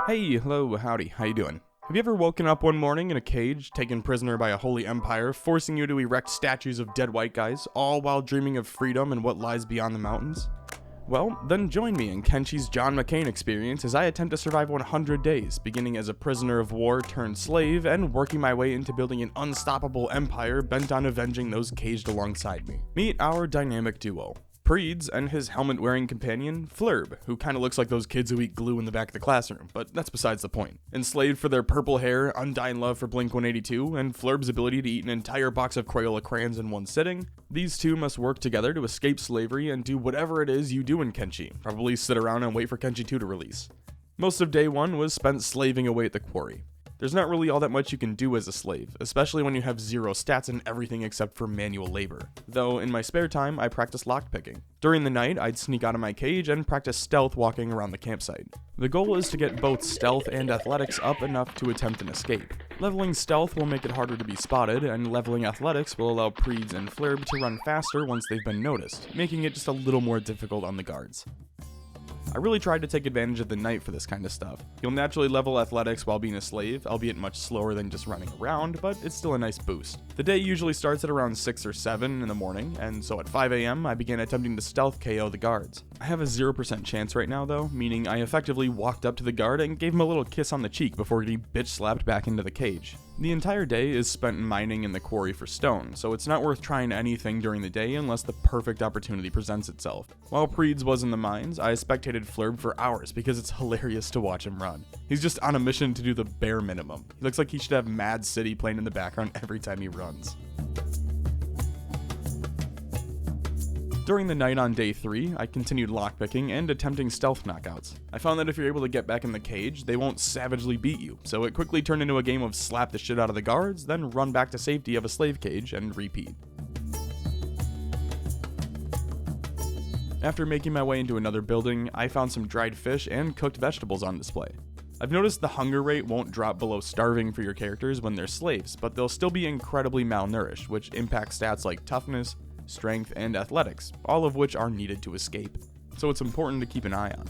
Hey, hello, howdy, how you doing? Have you ever woken up one morning in a cage, taken prisoner by a holy empire, forcing you to erect statues of dead white guys, all while dreaming of freedom and what lies beyond the mountains? Well, then join me in Kenshi's John McCain experience as I attempt to survive 100 days, beginning as a prisoner of war turned slave, and working my way into building an unstoppable empire bent on avenging those caged alongside me. Meet our dynamic duo. Preeds and his helmet-wearing companion, Flurb, who kinda looks like those kids who eat glue in the back of the classroom, but that's besides the point. Enslaved for their purple hair, undying love for Blink-182, and Flurb's ability to eat an entire box of Crayola crayons in one sitting, these two must work together to escape slavery and do whatever it is you do in Kenshi, probably sit around and wait for Kenshi 2 to release. Most of day 1 was spent slaving away at the quarry. There's not really all that much you can do as a slave, especially when you have 0 stats in everything except for manual labor. Though, in my spare time, I practice lockpicking. During the night, I'd sneak out of my cage and practice stealth walking around the campsite. The goal is to get both stealth and athletics up enough to attempt an escape. Leveling stealth will make it harder to be spotted, and leveling athletics will allow Preeds and Flurb to run faster once they've been noticed, making it just a little more difficult on the guards. I really tried to take advantage of the night for this kind of stuff. You'll naturally level athletics while being a slave, albeit much slower than just running around, but it's still a nice boost. The day usually starts at around 6 or 7 in the morning, and so at 5 AM I began attempting to stealth KO the guards. I have a 0% chance right now though, meaning I effectively walked up to the guard and gave him a little kiss on the cheek before getting bitch slapped back into the cage. The entire day is spent mining in the quarry for stone, so it's not worth trying anything during the day unless the perfect opportunity presents itself. While Preeds was in the mines, I spectated Flurb for hours because it's hilarious to watch him run. He's just on a mission to do the bare minimum. He looks like he should have Mad City playing in the background every time he runs. During the night on day 3, I continued lockpicking and attempting stealth knockouts. I found that if you're able to get back in the cage, they won't savagely beat you, so it quickly turned into a game of slap the shit out of the guards, then run back to safety of a slave cage and repeat. After making my way into another building, I found some dried fish and cooked vegetables on display. I've noticed the hunger rate won't drop below starving for your characters when they're slaves, but they'll still be incredibly malnourished, which impacts stats like toughness, strength, and athletics, all of which are needed to escape, so it's important to keep an eye on.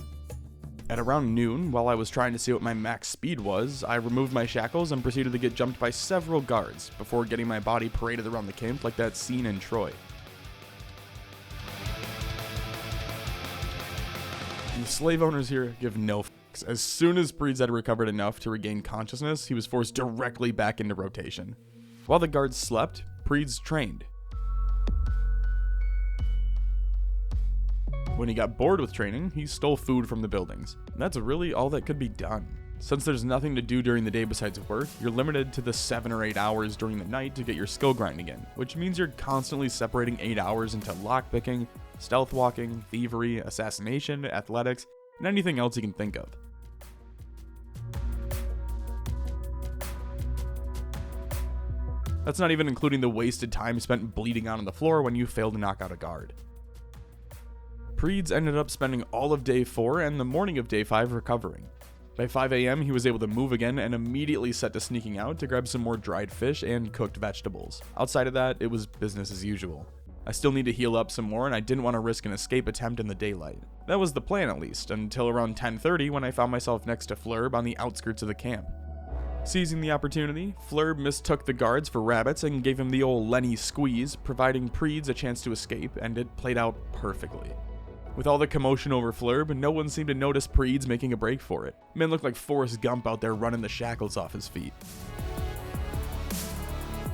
At around noon, while I was trying to see what my max speed was, I removed my shackles and proceeded to get jumped by several guards, before getting my body paraded around the camp like that scene in Troy. The slave owners here give no fucks. As soon as Preeds had recovered enough to regain consciousness, he was forced directly back into rotation. While the guards slept, Preeds trained. When he got bored with training, he stole food from the buildings. And that's really all that could be done. Since there's nothing to do during the day besides work, you're limited to the 7 or 8 hours during the night to get your skill grinding in, which means you're constantly separating 8 hours into lockpicking, stealth walking, thievery, assassination, athletics, and anything else you can think of. That's not even including the wasted time spent bleeding out on the floor when you fail to knock out a guard. Preeds ended up spending all of day 4 and the morning of day 5 recovering. By 5 AM he was able to move again and immediately set to sneaking out to grab some more dried fish and cooked vegetables. Outside of that, it was business as usual. I still need to heal up some more and I didn't want to risk an escape attempt in the daylight. That was the plan at least, until around 10:30 when I found myself next to Flurb on the outskirts of the camp. Seizing the opportunity, Flurb mistook the guards for rabbits and gave him the old Lenny squeeze, providing Preeds a chance to escape, and it played out perfectly. With all the commotion over Flurb, no one seemed to notice Preeds making a break for it. Men looked like Forrest Gump out there running the shackles off his feet.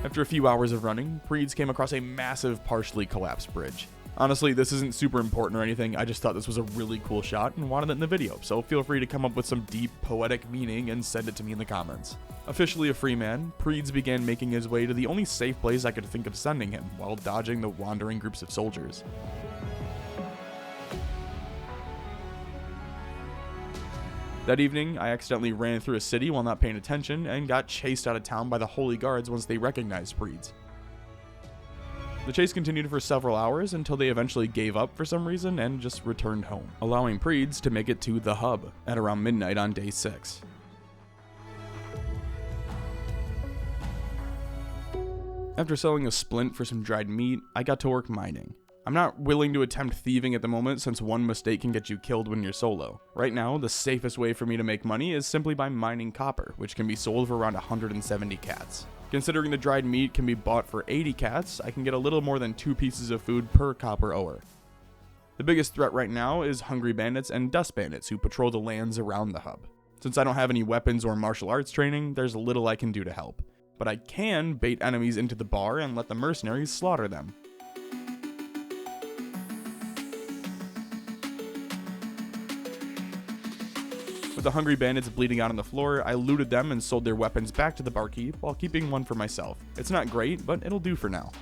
After a few hours of running, Preeds came across a massive partially collapsed bridge. Honestly, this isn't super important or anything, I just thought this was a really cool shot and wanted it in the video, so feel free to come up with some deep, poetic meaning and send it to me in the comments. Officially a free man, Preeds began making his way to the only safe place I could think of sending him, while dodging the wandering groups of soldiers. That evening, I accidentally ran through a city while not paying attention and got chased out of town by the holy guards once they recognized Preeds. The chase continued for several hours until they eventually gave up for some reason and just returned home, allowing Preeds to make it to the hub at around midnight on day 6. After selling a splint for some dried meat, I got to work mining. I'm not willing to attempt thieving at the moment since one mistake can get you killed when you're solo. Right now, the safest way for me to make money is simply by mining copper, which can be sold for around 170 cats. Considering the dried meat can be bought for 80 cats, I can get a little more than 2 pieces of food per copper ore. The biggest threat right now is hungry bandits and dust bandits who patrol the lands around the hub. Since I don't have any weapons or martial arts training, there's little I can do to help. But I can bait enemies into the bar and let the mercenaries slaughter them. With the hungry bandits bleeding out on the floor, I looted them and sold their weapons back to the barkeep while keeping one for myself. It's not great, but it'll do for now.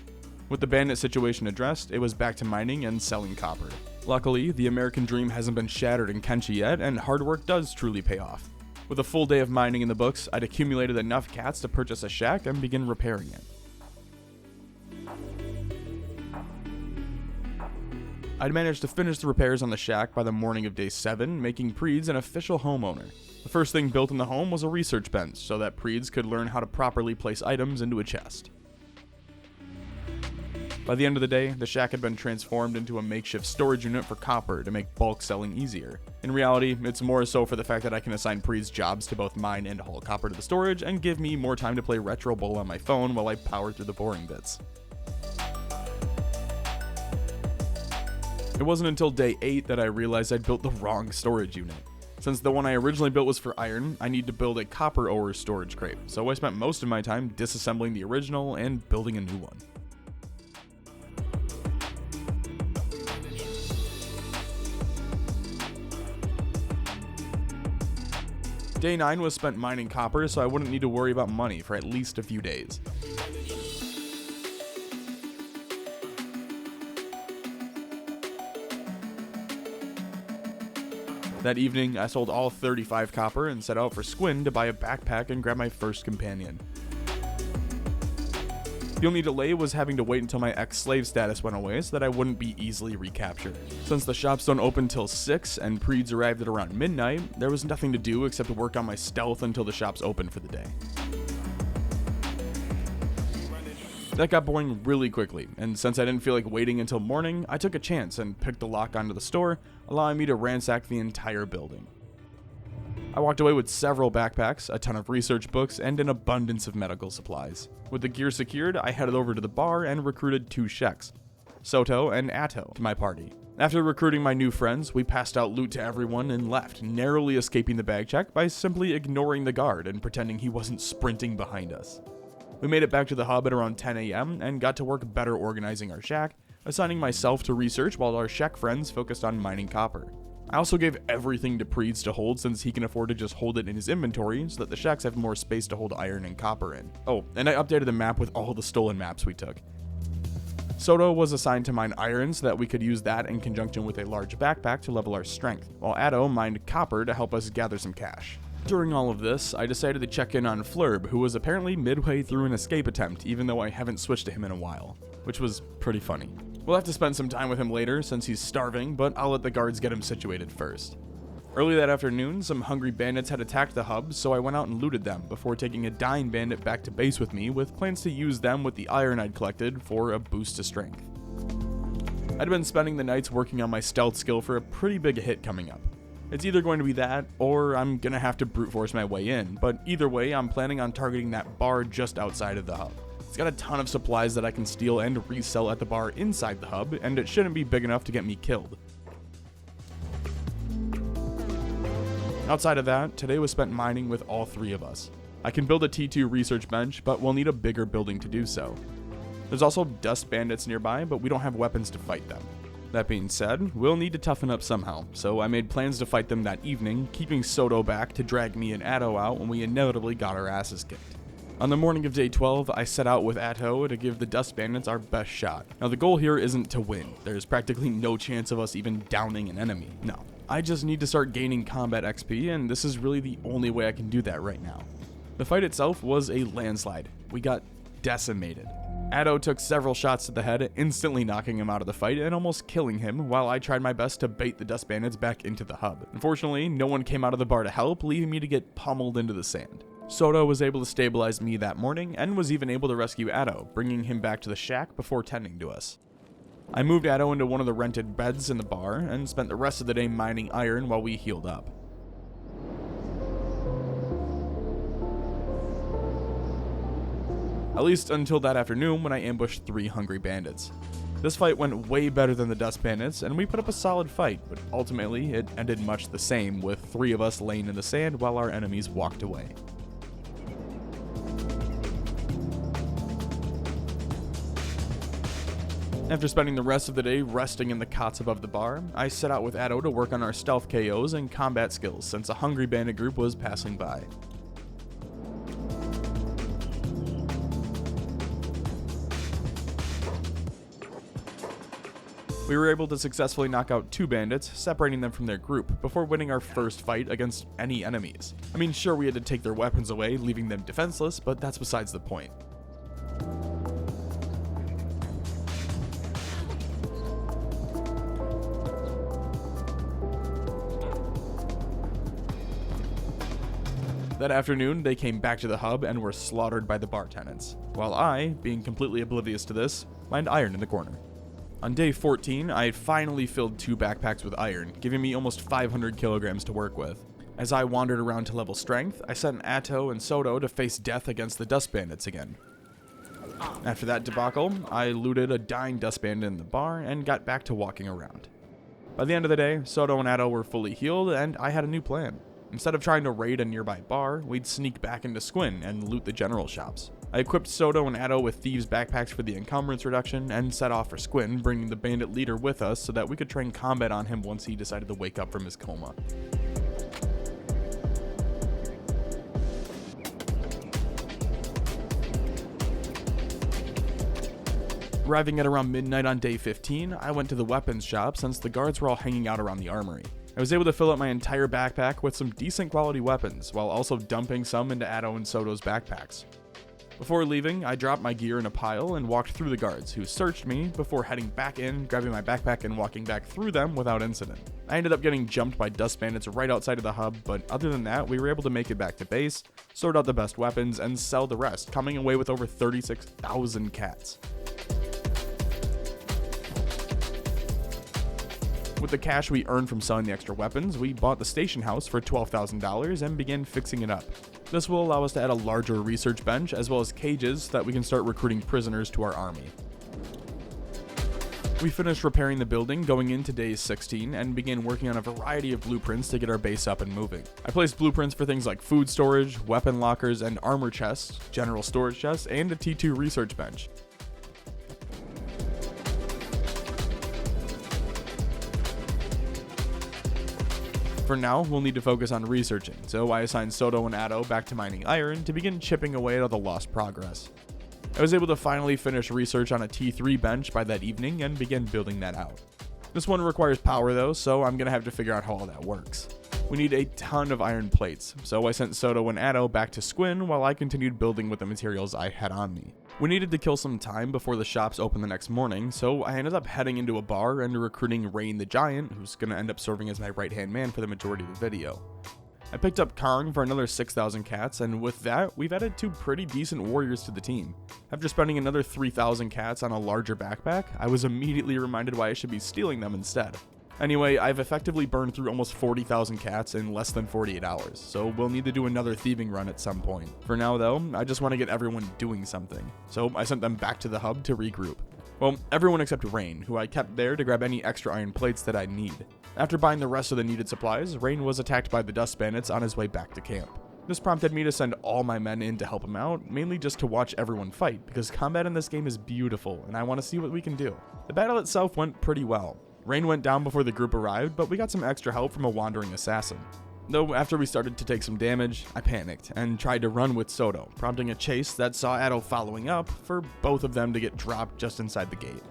With the bandit situation addressed, it was back to mining and selling copper. Luckily, the American dream hasn't been shattered in Kenshi yet, and hard work does truly pay off. With a full day of mining in the books, I'd accumulated enough cats to purchase a shack and begin repairing it. I'd managed to finish the repairs on the shack by the morning of day 7, making Preeds an official homeowner. The first thing built in the home was a research bench, so that Preeds could learn how to properly place items into a chest. By the end of the day, the shack had been transformed into a makeshift storage unit for copper to make bulk selling easier. In reality, it's more so for the fact that I can assign Preeds jobs to both mine and haul copper to the storage and give me more time to play Retro Bowl on my phone while I power through the boring bits. It wasn't until day 8 that I realized I'd built the wrong storage unit. Since the one I originally built was for iron, I need to build a copper ore storage crate, so I spent most of my time disassembling the original and building a new one. Day 9 was spent mining copper, so I wouldn't need to worry about money for at least a few days. That evening, I sold all 35 copper and set out for Squin to buy a backpack and grab my first companion. The only delay was having to wait until my ex-slave status went away so that I wouldn't be easily recaptured. Since the shops don't open till 6 and Preeds arrived at around midnight, there was nothing to do except to work on my stealth until the shops opened for the day. That got boring really quickly, and since I didn't feel like waiting until morning, I took a chance and picked the lock onto the store, allowing me to ransack the entire building. I walked away with several backpacks, a ton of research books, and an abundance of medical supplies. With the gear secured, I headed over to the bar and recruited 2 sheks, Soto and Atto, to my party. After recruiting my new friends, we passed out loot to everyone and left, narrowly escaping the bag check by simply ignoring the guard and pretending he wasn't sprinting behind us. We made it back to the hub at around 10 AM and got to work better organizing our shack, assigning myself to research while our shack friends focused on mining copper. I also gave everything to Preeds to hold since he can afford to just hold it in his inventory so that the shacks have more space to hold iron and copper in. Oh, and I updated the map with all the stolen maps we took. Soto was assigned to mine iron so that we could use that in conjunction with a large backpack to level our strength, while Atto mined copper to help us gather some cash. During all of this, I decided to check in on Flurb, who was apparently midway through an escape attempt even though I haven't switched to him in a while, which was pretty funny. We'll have to spend some time with him later since he's starving, but I'll let the guards get him situated first. Early that afternoon, some hungry bandits had attacked the hub, so I went out and looted them before taking a dying bandit back to base with me with plans to use them with the iron I'd collected for a boost to strength. I'd been spending the nights working on my stealth skill for a pretty big hit coming up. It's either going to be that, or I'm gonna have to brute force my way in, but either way, I'm planning on targeting that bar just outside of the hub. It's got a ton of supplies that I can steal and resell at the bar inside the hub, and it shouldn't be big enough to get me killed. Outside of that, today was spent mining with all 3 of us. I can build a T2 research bench, but we'll need a bigger building to do so. There's also dust bandits nearby, but we don't have weapons to fight them. That being said, we'll need to toughen up somehow, so I made plans to fight them that evening, keeping Soto back to drag me and Atto out when we inevitably got our asses kicked. On the morning of day 12, I set out with Atto to give the dust bandits our best shot. Now the goal here isn't to win, there's practically no chance of us even downing an enemy, no. I just need to start gaining combat XP, and this is really the only way I can do that right now. The fight itself was a landslide. We got decimated. Atto took several shots to the head, instantly knocking him out of the fight and almost killing him, while I tried my best to bait the dust bandits back into the hub. Unfortunately, no one came out of the bar to help, leaving me to get pummeled into the sand. Soto was able to stabilize me that morning, and was even able to rescue Atto, bringing him back to the shack before tending to us. I moved Addo into one of the rented beds in the bar and spent the rest of the day mining iron while we healed up. At least until that afternoon when I ambushed 3 hungry bandits. This fight went way better than the dust bandits, and we put up a solid fight, but ultimately it ended much the same, with 3 of us laying in the sand while our enemies walked away. After spending the rest of the day resting in the cots above the bar, I set out with Addo to work on our stealth KOs and combat skills since a hungry bandit group was passing by. We were able to successfully knock out 2 bandits, separating them from their group, before winning our first fight against any enemies. I mean, sure, we had to take their weapons away, leaving them defenseless, but that's besides the point. That afternoon, they came back to the hub and were slaughtered by the bar tenants, while I, being completely oblivious to this, mined iron in the corner. On day 14, I had finally filled 2 backpacks with iron, giving me almost 500 kilograms to work with. As I wandered around to level strength, I sent Atto and Soto to face death against the dust bandits again. After that debacle, I looted a dying dust bandit in the bar and got back to walking around. By the end of the day, Soto and Atto were fully healed, and I had a new plan. Instead of trying to raid a nearby bar, we'd sneak back into Squin and loot the general shops. I equipped Soto and Atto with thieves' backpacks for the encumbrance reduction and set off for Squin, bringing the bandit leader with us so that we could train combat on him once he decided to wake up from his coma. Arriving at around midnight on day 15, I went to the weapons shop since the guards were all hanging out around the armory. I was able to fill up my entire backpack with some decent quality weapons, while also dumping some into Atto and Soto's backpacks. Before leaving, I dropped my gear in a pile and walked through the guards, who searched me before heading back in, grabbing my backpack and walking back through them without incident. I ended up getting jumped by dust bandits right outside of the hub, but other than that, we were able to make it back to base, sort out the best weapons, and sell the rest, coming away with over 36,000 cats. With the cash we earned from selling the extra weapons, we bought the station house for $12,000 and began fixing it up. This will allow us to add a larger research bench as well as cages so that we can start recruiting prisoners to our army. We finished repairing the building going into day 16 and began working on a variety of blueprints to get our base up and moving. I placed blueprints for things like food storage, weapon lockers, and armor chests, general storage chests, and a T2 research bench. For now, we'll need to focus on researching, so I assigned Soto and Atto back to mining iron to begin chipping away at all the lost progress. I was able to finally finish research on a T3 bench by that evening and begin building that out. This one requires power though, so I'm gonna have to figure out how all that works. We need a ton of iron plates, so I sent Soto and Atto back to Squin while I continued building with the materials I had on me. We needed to kill some time before the shops opened the next morning, so I ended up heading into a bar and recruiting Rain the Giant, who's gonna end up serving as my right-hand man for the majority of the video. I picked up Kong for another 6,000 cats, and with that, we've added 2 pretty decent warriors to the team. After spending another 3,000 cats on a larger backpack, I was immediately reminded why I should be stealing them instead. Anyway, I've effectively burned through almost 40,000 cats in less than 48 hours, so we'll need to do another thieving run at some point. For now though, I just want to get everyone doing something, so I sent them back to the hub to regroup. Well, everyone except Rain, who I kept there to grab any extra iron plates that I need. After buying the rest of the needed supplies, Rain was attacked by the dust bandits on his way back to camp. This prompted me to send all my men in to help him out, mainly just to watch everyone fight, because combat in this game is beautiful, and I want to see what we can do. The battle itself went pretty well. Rain went down before the group arrived, but we got some extra help from a wandering assassin. Though after we started to take some damage, I panicked and tried to run with Soto, prompting a chase that saw Atto following up for both of them to get dropped just inside the gate.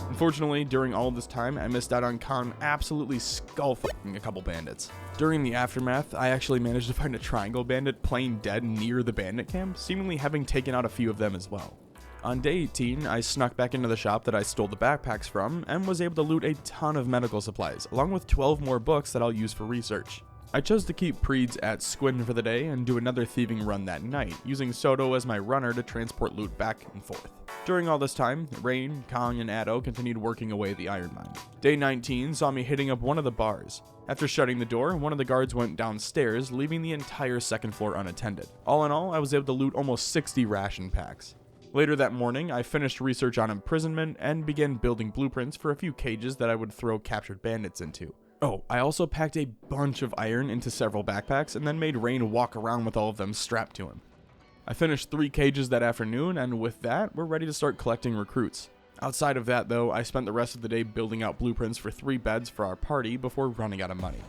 Unfortunately, during all of this time, I missed out on Khan absolutely skull-fucking a couple bandits. During the aftermath, I actually managed to find a triangle bandit playing dead near the bandit camp, seemingly having taken out a few of them as well. On day 18, I snuck back into the shop that I stole the backpacks from, and was able to loot a ton of medical supplies, along with 12 more books that I'll use for research. I chose to keep Preeds at Squin for the day and do another thieving run that night, using Soto as my runner to transport loot back and forth. During all this time, Rain, Kong, and Addo continued working away the iron mine. Day 19 saw me hitting up one of the bars. After shutting the door, one of the guards went downstairs, leaving the entire second floor unattended. All in all, I was able to loot almost 60 ration packs. Later that morning, I finished research on imprisonment and began building blueprints for a few cages that I would throw captured bandits into. Oh, I also packed a bunch of iron into several backpacks and then made Rain walk around with all of them strapped to him. I finished 3 cages that afternoon, and with that, we're ready to start collecting recruits. Outside of that though, I spent the rest of the day building out blueprints for 3 beds for our party before running out of money.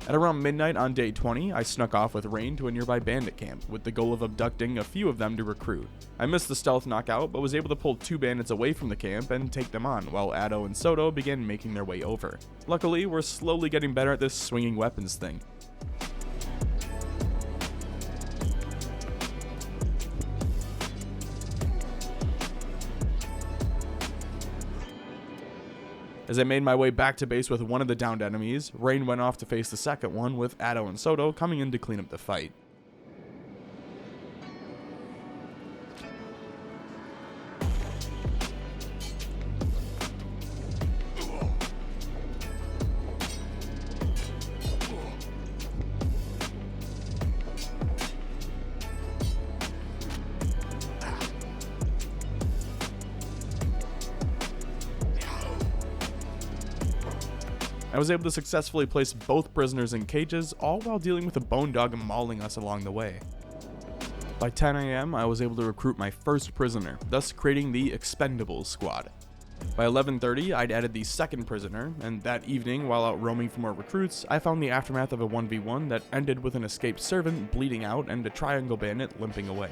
At around midnight on day 20, I snuck off with Rain to a nearby bandit camp, with the goal of abducting a few of them to recruit. I missed the stealth knockout, but was able to pull 2 bandits away from the camp and take them on, while Addo and Soto began making their way over. Luckily, we're slowly getting better at this swinging weapons thing. As I made my way back to base with one of the downed enemies, Rain went off to face the second one, with Addo and Soto coming in to clean up the fight. I was able to successfully place both prisoners in cages, all while dealing with a bone dog mauling us along the way. By 10 AM, I was able to recruit my first prisoner, thus creating the Expendables squad. By 11:30, I'd added the second prisoner, and that evening, while out roaming for more recruits, I found the aftermath of a 1v1 that ended with an escaped servant bleeding out and a triangle bandit limping away.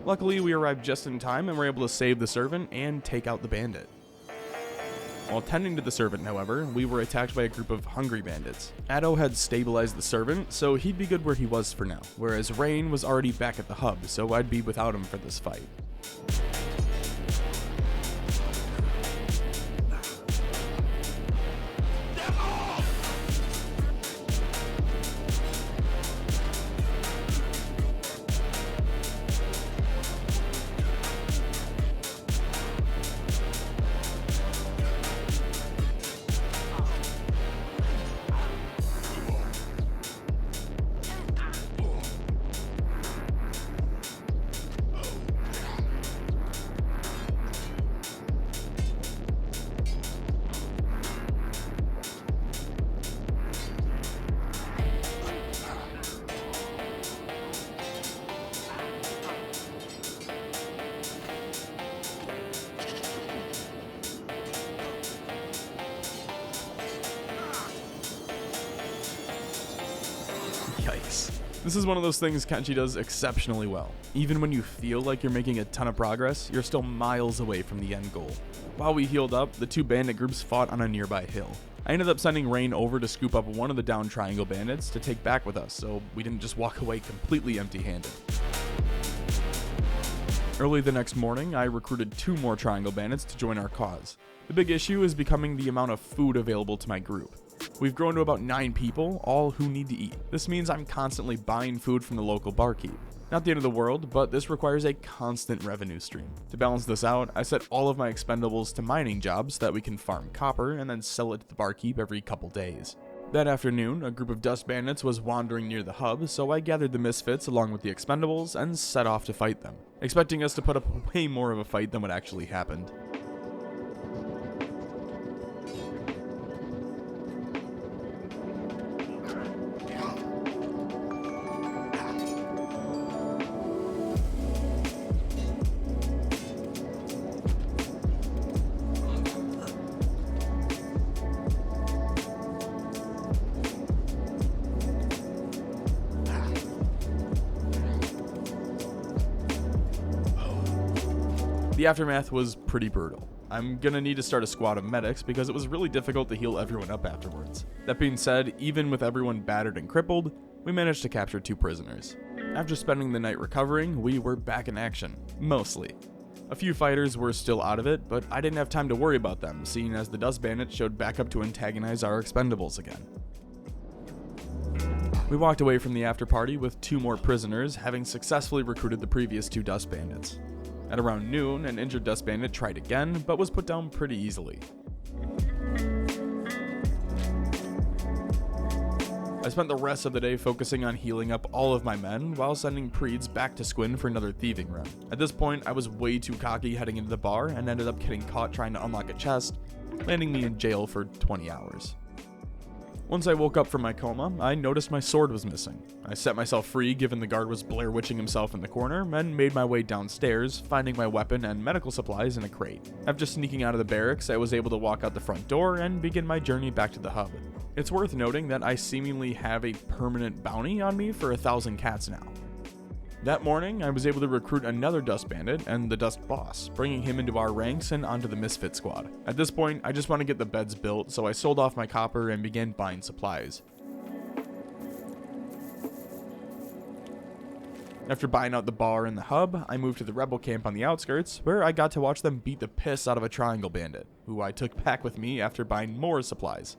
Luckily, we arrived just in time and were able to save the servant and take out the bandit. While tending to the servant, however, we were attacked by a group of hungry bandits. Addo had stabilized the servant, so he'd be good where he was for now, whereas Rain was already back at the hub, so I'd be without him for this fight. Yikes. This is one of those things Kenshi does exceptionally well. Even when you feel like you're making a ton of progress, you're still miles away from the end goal. While we healed up, the 2 bandit groups fought on a nearby hill. I ended up sending Rain over to scoop up one of the downed triangle bandits to take back with us, so we didn't just walk away completely empty-handed. Early the next morning, I recruited 2 more triangle bandits to join our cause. The big issue is becoming the amount of food available to my group. We've grown to about 9 people, all who need to eat. This means I'm constantly buying food from the local barkeep. Not the end of the world, but this requires a constant revenue stream. To balance this out, I set all of my expendables to mining jobs so that we can farm copper and then sell it to the barkeep every couple days. That afternoon, a group of dust bandits was wandering near the hub, so I gathered the misfits along with the expendables and set off to fight them, expecting us to put up way more of a fight than what actually happened. The aftermath was pretty brutal. I'm gonna need to start a squad of medics because it was really difficult to heal everyone up afterwards. That being said, even with everyone battered and crippled, we managed to capture 2 prisoners. After spending the night recovering, we were back in action, mostly. A few fighters were still out of it, but I didn't have time to worry about them, seeing as the dust bandits showed back up to antagonize our expendables again. We walked away from the after party with 2 more prisoners, having successfully recruited the previous 2 dust bandits. At around noon, an injured dust bandit tried again, but was put down pretty easily. I spent the rest of the day focusing on healing up all of my men while sending Preeds back to Squin for another thieving run. At this point, I was way too cocky heading into the bar and ended up getting caught trying to unlock a chest, landing me in jail for 20 hours. Once I woke up from my coma, I noticed my sword was missing. I set myself free given the guard was Blair Witching himself in the corner, and made my way downstairs, finding my weapon and medical supplies in a crate. After sneaking out of the barracks, I was able to walk out the front door and begin my journey back to the hub. It's worth noting that I seemingly have a permanent bounty on me for 1,000 cats now. That morning, I was able to recruit another Dust Bandit and the Dust Boss, bringing him into our ranks and onto the Misfit squad. At this point, I just want to get the beds built, so I sold off my copper and began buying supplies. After buying out the bar and the hub, I moved to the rebel camp on the outskirts, where I got to watch them beat the piss out of a Triangle Bandit, who I took back with me after buying more supplies.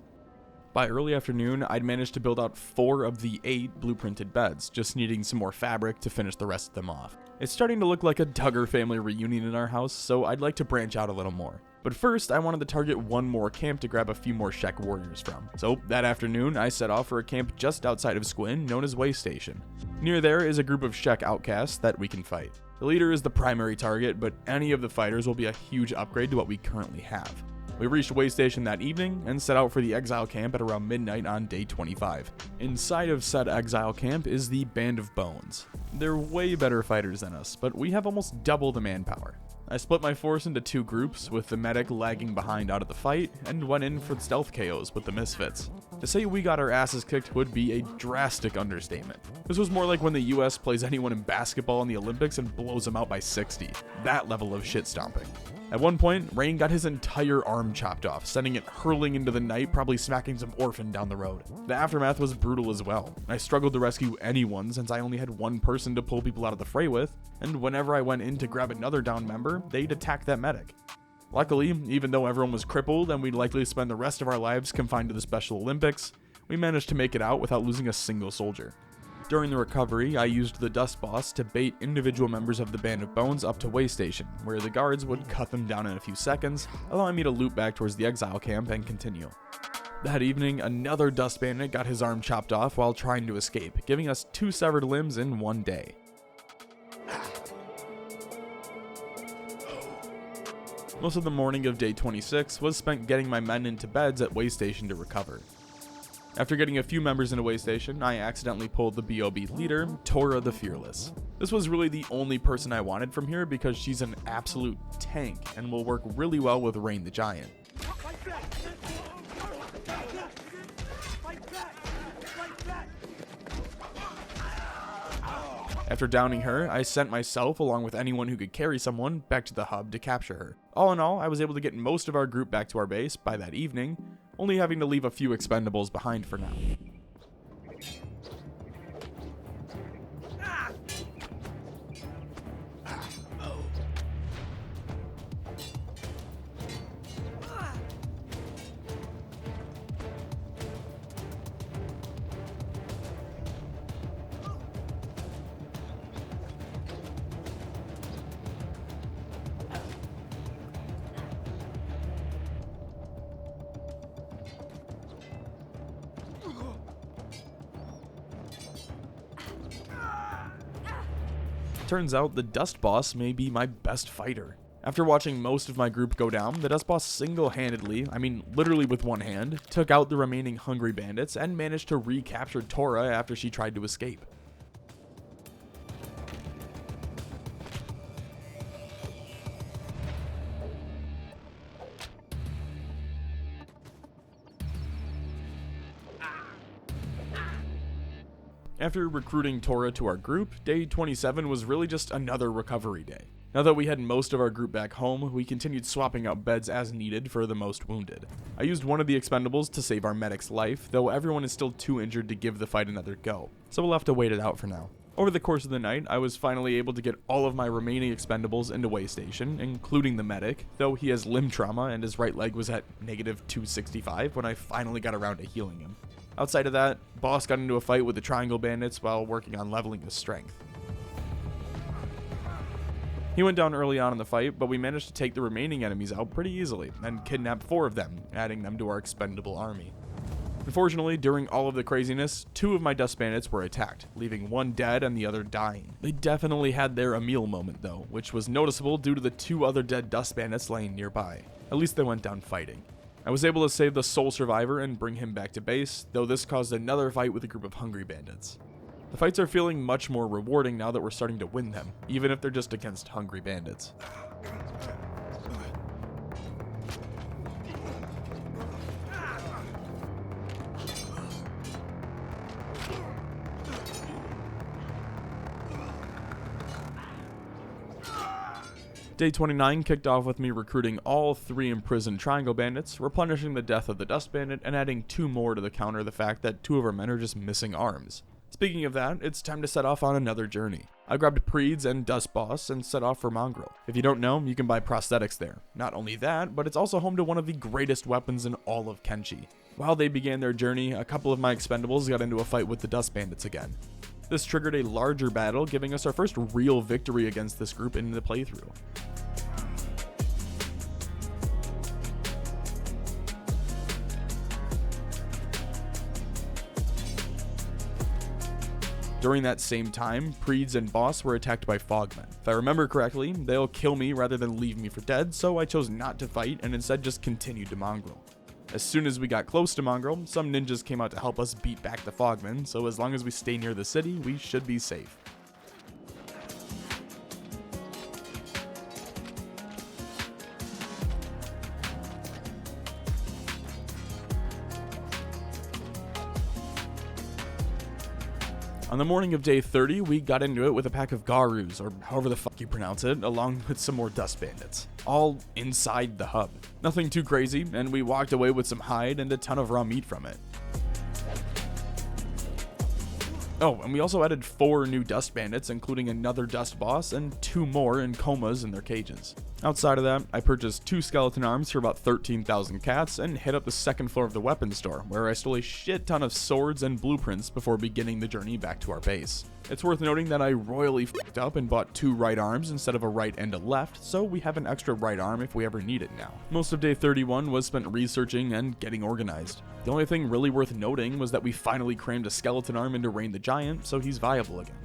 By early afternoon, I'd managed to build out 4 of the 8 blueprinted beds, just needing some more fabric to finish the rest of them off. It's starting to look like a Duggar family reunion in our house, so I'd like to branch out a little more. But first, I wanted to target one more camp to grab a few more Shek warriors from. So that afternoon, I set off for a camp just outside of Squin, known as Way Station. Near there is a group of Shek outcasts that we can fight. The leader is the primary target, but any of the fighters will be a huge upgrade to what we currently have. We reached Way Station that evening and set out for the exile camp at around midnight on day 25. Inside of said exile camp is the Band of Bones. They're way better fighters than us, but we have almost double the manpower. I split my force into 2 groups, with the medic lagging behind out of the fight, and went in for stealth KOs with the Misfits. To say we got our asses kicked would be a drastic understatement. This was more like when the US plays anyone in basketball in the Olympics and blows them out by 60. That level of shit stomping. At one point, Rain got his entire arm chopped off, sending it hurling into the night, probably smacking some orphan down the road. The aftermath was brutal as well. I struggled to rescue anyone since I only had one person to pull people out of the fray with, and whenever I went in to grab another down member, they'd attack that medic. Luckily, even though everyone was crippled and we'd likely spend the rest of our lives confined to the Special Olympics, we managed to make it out without losing a single soldier. During the recovery, I used the Dust Boss to bait individual members of the Band of Bones up to Way Station, where the guards would cut them down in a few seconds, allowing me to loop back towards the exile camp and continue. That evening, another Dust Bandit got his arm chopped off while trying to escape, giving us 2 severed limbs in one day. Most of the morning of day 26 was spent getting my men into beds at Way Station to recover. After getting a few members into Way Station, I accidentally pulled the BOB leader, Tora the Fearless. This was really the only person I wanted from here because she's an absolute tank and will work really well with Rain the Giant. After downing her, I sent myself, along with anyone who could carry someone, back to the hub to capture her. All in all, I was able to get most of our group back to our base by that evening, only having to leave a few expendables behind for now. Turns out the Dust Boss may be my best fighter. After watching most of my group go down, the Dust Boss single-handedly, literally with one hand, took out the remaining hungry bandits and managed to recapture Tora after she tried to escape. After recruiting Tora to our group, day 27 was really just another recovery day. Now that we had most of our group back home, we continued swapping out beds as needed for the most wounded. I used one of the expendables to save our medic's life, though everyone is still too injured to give the fight another go, so we'll have to wait it out for now. Over the course of the night, I was finally able to get all of my remaining expendables into Way Station, including the medic, though he has limb trauma and his right leg was at -265 when I finally got around to healing him. Outside of that, Boss got into a fight with the Triangle Bandits while working on leveling his strength. He went down early on in the fight, but we managed to take the remaining enemies out pretty easily and kidnap 4 of them, adding them to our expendable army. Unfortunately, during all of the craziness, 2 of my Dust Bandits were attacked, leaving 1 dead and the other dying. They definitely had their Emil moment though, which was noticeable due to the 2 other dead Dust Bandits laying nearby. At least they went down fighting. I was able to save the sole survivor and bring him back to base, though this caused another fight with a group of hungry bandits. The fights are feeling much more rewarding now that we're starting to win them, even if they're just against hungry bandits. Day 29 kicked off with me recruiting all 3 imprisoned Triangle Bandits, replenishing the death of the Dust Bandit, and adding 2 more to counter the fact that 2 of our men are just missing arms. Speaking of that, it's time to set off on another journey. I grabbed Preeds and Dust Boss and set off for Mongrel. If you don't know, you can buy prosthetics there. Not only that, but it's also home to one of the greatest weapons in all of Kenshi. While they began their journey, a couple of my expendables got into a fight with the Dust Bandits again. This triggered a larger battle, giving us our first real victory against this group in the playthrough. During that same time, Preeds and Boss were attacked by Fogmen. If I remember correctly, they'll kill me rather than leave me for dead, so I chose not to fight and instead just continued to Mongrel. As soon as we got close to Mongrel, some ninjas came out to help us beat back the Fogmen, so as long as we stay near the city, we should be safe. On the morning of day 30, we got into it with a pack of Garus, or however the fuck you pronounce it, along with some more Dust Bandits. All inside the hub. Nothing too crazy, and we walked away with some hide and a ton of raw meat from it. Oh, and we also added 4 new Dust Bandits, including another Dust Boss and 2 more in comas in their cages. Outside of that, I purchased 2 skeleton arms for about 13,000 cats and hit up the 2nd floor of the weapons store, where I stole a shit ton of swords and blueprints before beginning the journey back to our base. It's worth noting that I royally f***ed up and bought 2 right arms instead of a right and a left, so we have an extra right arm if we ever need it now. Most of day 31 was spent researching and getting organized. The only thing really worth noting was that we finally crammed a skeleton arm into Rain the Giant, so he's viable again.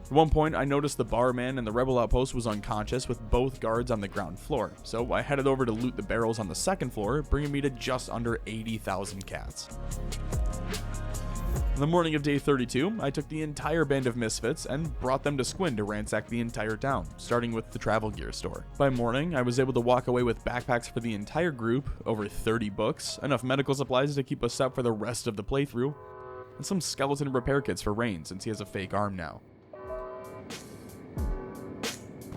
At one point, I noticed the barman in the rebel outpost was unconscious with both guards on the ground floor, so I headed over to loot the barrels on the 2nd floor, bringing me to just under 80,000 cats. On the morning of day 32, I took the entire band of misfits and brought them to Squin to ransack the entire town, starting with the travel gear store. By morning, I was able to walk away with backpacks for the entire group, over 30 books, enough medical supplies to keep us up for the rest of the playthrough, and some skeleton repair kits for Rain since he has a fake arm now.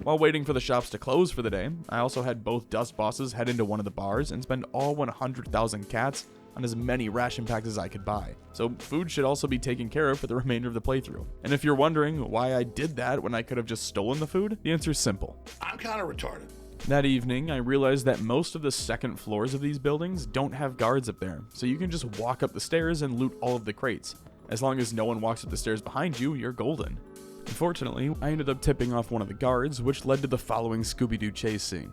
While waiting for the shops to close for the day, I also had both Dust Bosses head into one of the bars and spend all 100,000 cats on as many ration packs as I could buy. So food should also be taken care of for the remainder of the playthrough. And if you're wondering why I did that when I could have just stolen the food, the answer's simple. I'm kind of retarded. That evening, I realized that most of the 2nd floors of these buildings don't have guards up there, so you can just walk up the stairs and loot all of the crates. As long as no one walks up the stairs behind you, you're golden. Unfortunately, I ended up tipping off one of the guards, which led to the following Scooby-Doo chase scene.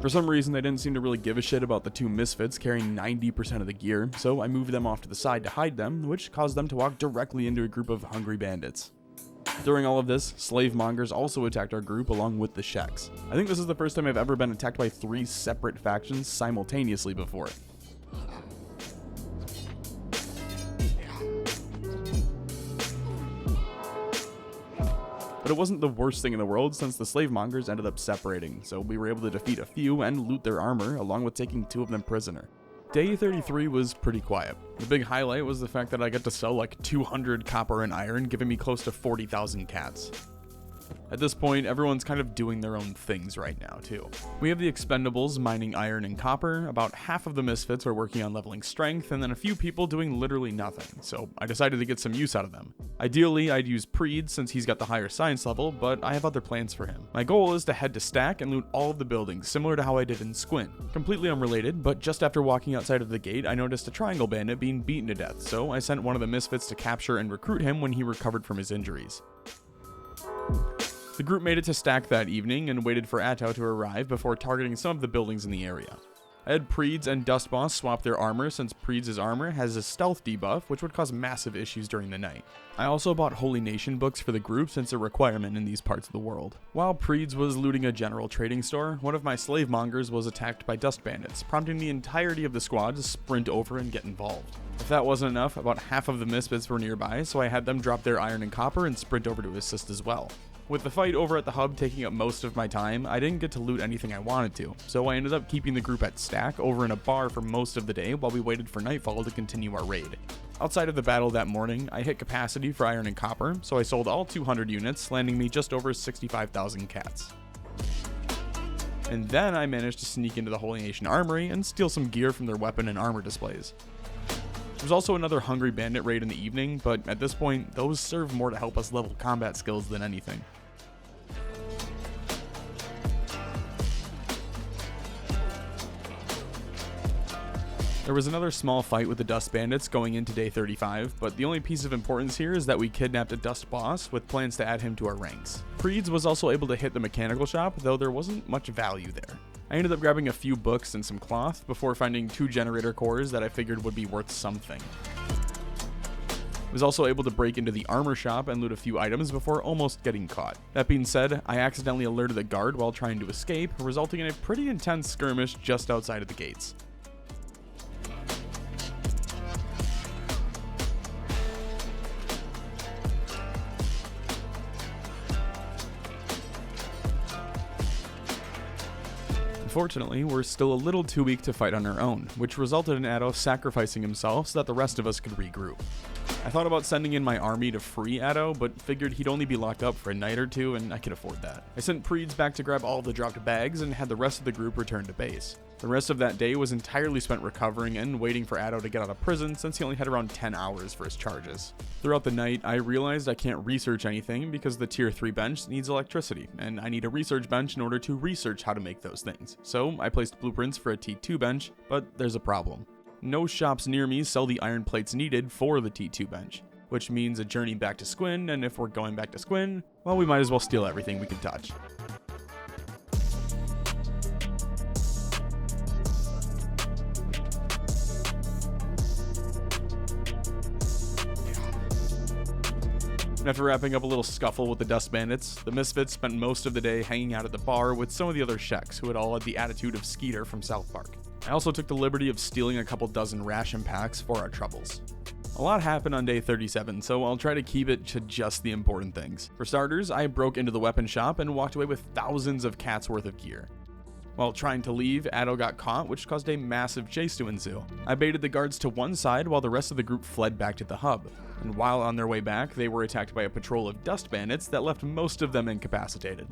For some reason, they didn't seem to really give a shit about the 2 misfits carrying 90% of the gear, so I moved them off to the side to hide them, which caused them to walk directly into a group of hungry bandits. During all of this, slave mongers also attacked our group along with the Sheks. I think this is the first time I've ever been attacked by 3 separate factions simultaneously before. But it wasn't the worst thing in the world since the slave mongers ended up separating, so we were able to defeat a few and loot their armor along with taking 2 of them prisoner. Day 33 was pretty quiet. The big highlight was the fact that I got to sell like 200 copper and iron, giving me close to 40,000 cats. At this point, everyone's kind of doing their own things right now, too. We have the expendables mining iron and copper, about half of the misfits are working on leveling strength, and then a few people doing literally nothing, so I decided to get some use out of them. Ideally, I'd use Preed since he's got the higher science level, but I have other plans for him. My goal is to head to Stack and loot all of the buildings, similar to how I did in Squint. Completely unrelated, but just after walking outside of the gate, I noticed a triangle bandit being beaten to death, so I sent one of the misfits to capture and recruit him when he recovered from his injuries. The group made it to Stack that evening and waited for Atto to arrive before targeting some of the buildings in the area. I had Preeds and Dust Boss swap their armor since Preeds' armor has a stealth debuff which would cause massive issues during the night. I also bought Holy Nation books for the group since a requirement in these parts of the world. While Preeds was looting a general trading store, one of my slave mongers was attacked by dust bandits, prompting the entirety of the squad to sprint over and get involved. If that wasn't enough, about half of the misfits were nearby, so I had them drop their iron and copper and sprint over to assist as well. With the fight over at the hub taking up most of my time, I didn't get to loot anything I wanted to, so I ended up keeping the group at Stack over in a bar for most of the day while we waited for nightfall to continue our raid. Outside of the battle that morning, I hit capacity for iron and copper, so I sold all 200 units, landing me just over 65,000 cats. And then I managed to sneak into the Holy Nation Armory and steal some gear from their weapon and armor displays. There's also another Hungry Bandit raid in the evening, but at this point, those serve more to help us level combat skills than anything. There was another small fight with the Dust Bandits going into day 35, but the only piece of importance here is that we kidnapped a Dust Boss with plans to add him to our ranks. Preeds was also able to hit the mechanical shop, though there wasn't much value there. I ended up grabbing a few books and some cloth before finding 2 generator cores that I figured would be worth something. I was also able to break into the armor shop and loot a few items before almost getting caught. That being said, I accidentally alerted a guard while trying to escape, resulting in a pretty intense skirmish just outside of the gates. Unfortunately, we're still a little too weak to fight on our own, which resulted in Atto sacrificing himself so that the rest of us could regroup. I thought about sending in my army to free Atto, but figured he'd only be locked up for a night or two and I could afford that. I sent Preeds back to grab all the dropped bags and had the rest of the group return to base. The rest of that day was entirely spent recovering and waiting for Atto to get out of prison since he only had around 10 hours for his charges. Throughout the night, I realized I can't research anything because the tier 3 bench needs electricity, and I need a research bench in order to research how to make those things. So I placed blueprints for a T2 bench, but there's a problem. No shops near me sell the iron plates needed for the T2 bench, which means a journey back to Squin, and if we're going back to Squin, well, we might as well steal everything we can touch. After wrapping up a little scuffle with the Dust Bandits, the Misfits spent most of the day hanging out at the bar with some of the other Sheks who had all had the attitude of Skeeter from South Park. I also took the liberty of stealing a couple dozen ration packs for our troubles. A lot happened on day 37, so I'll try to keep it to just the important things. For starters, I broke into the weapon shop and walked away with thousands of cats worth of gear. While trying to leave, Atto got caught, which caused a massive chase to ensue. I baited the guards to one side while the rest of the group fled back to the hub, and while on their way back, they were attacked by a patrol of dust bandits that left most of them incapacitated.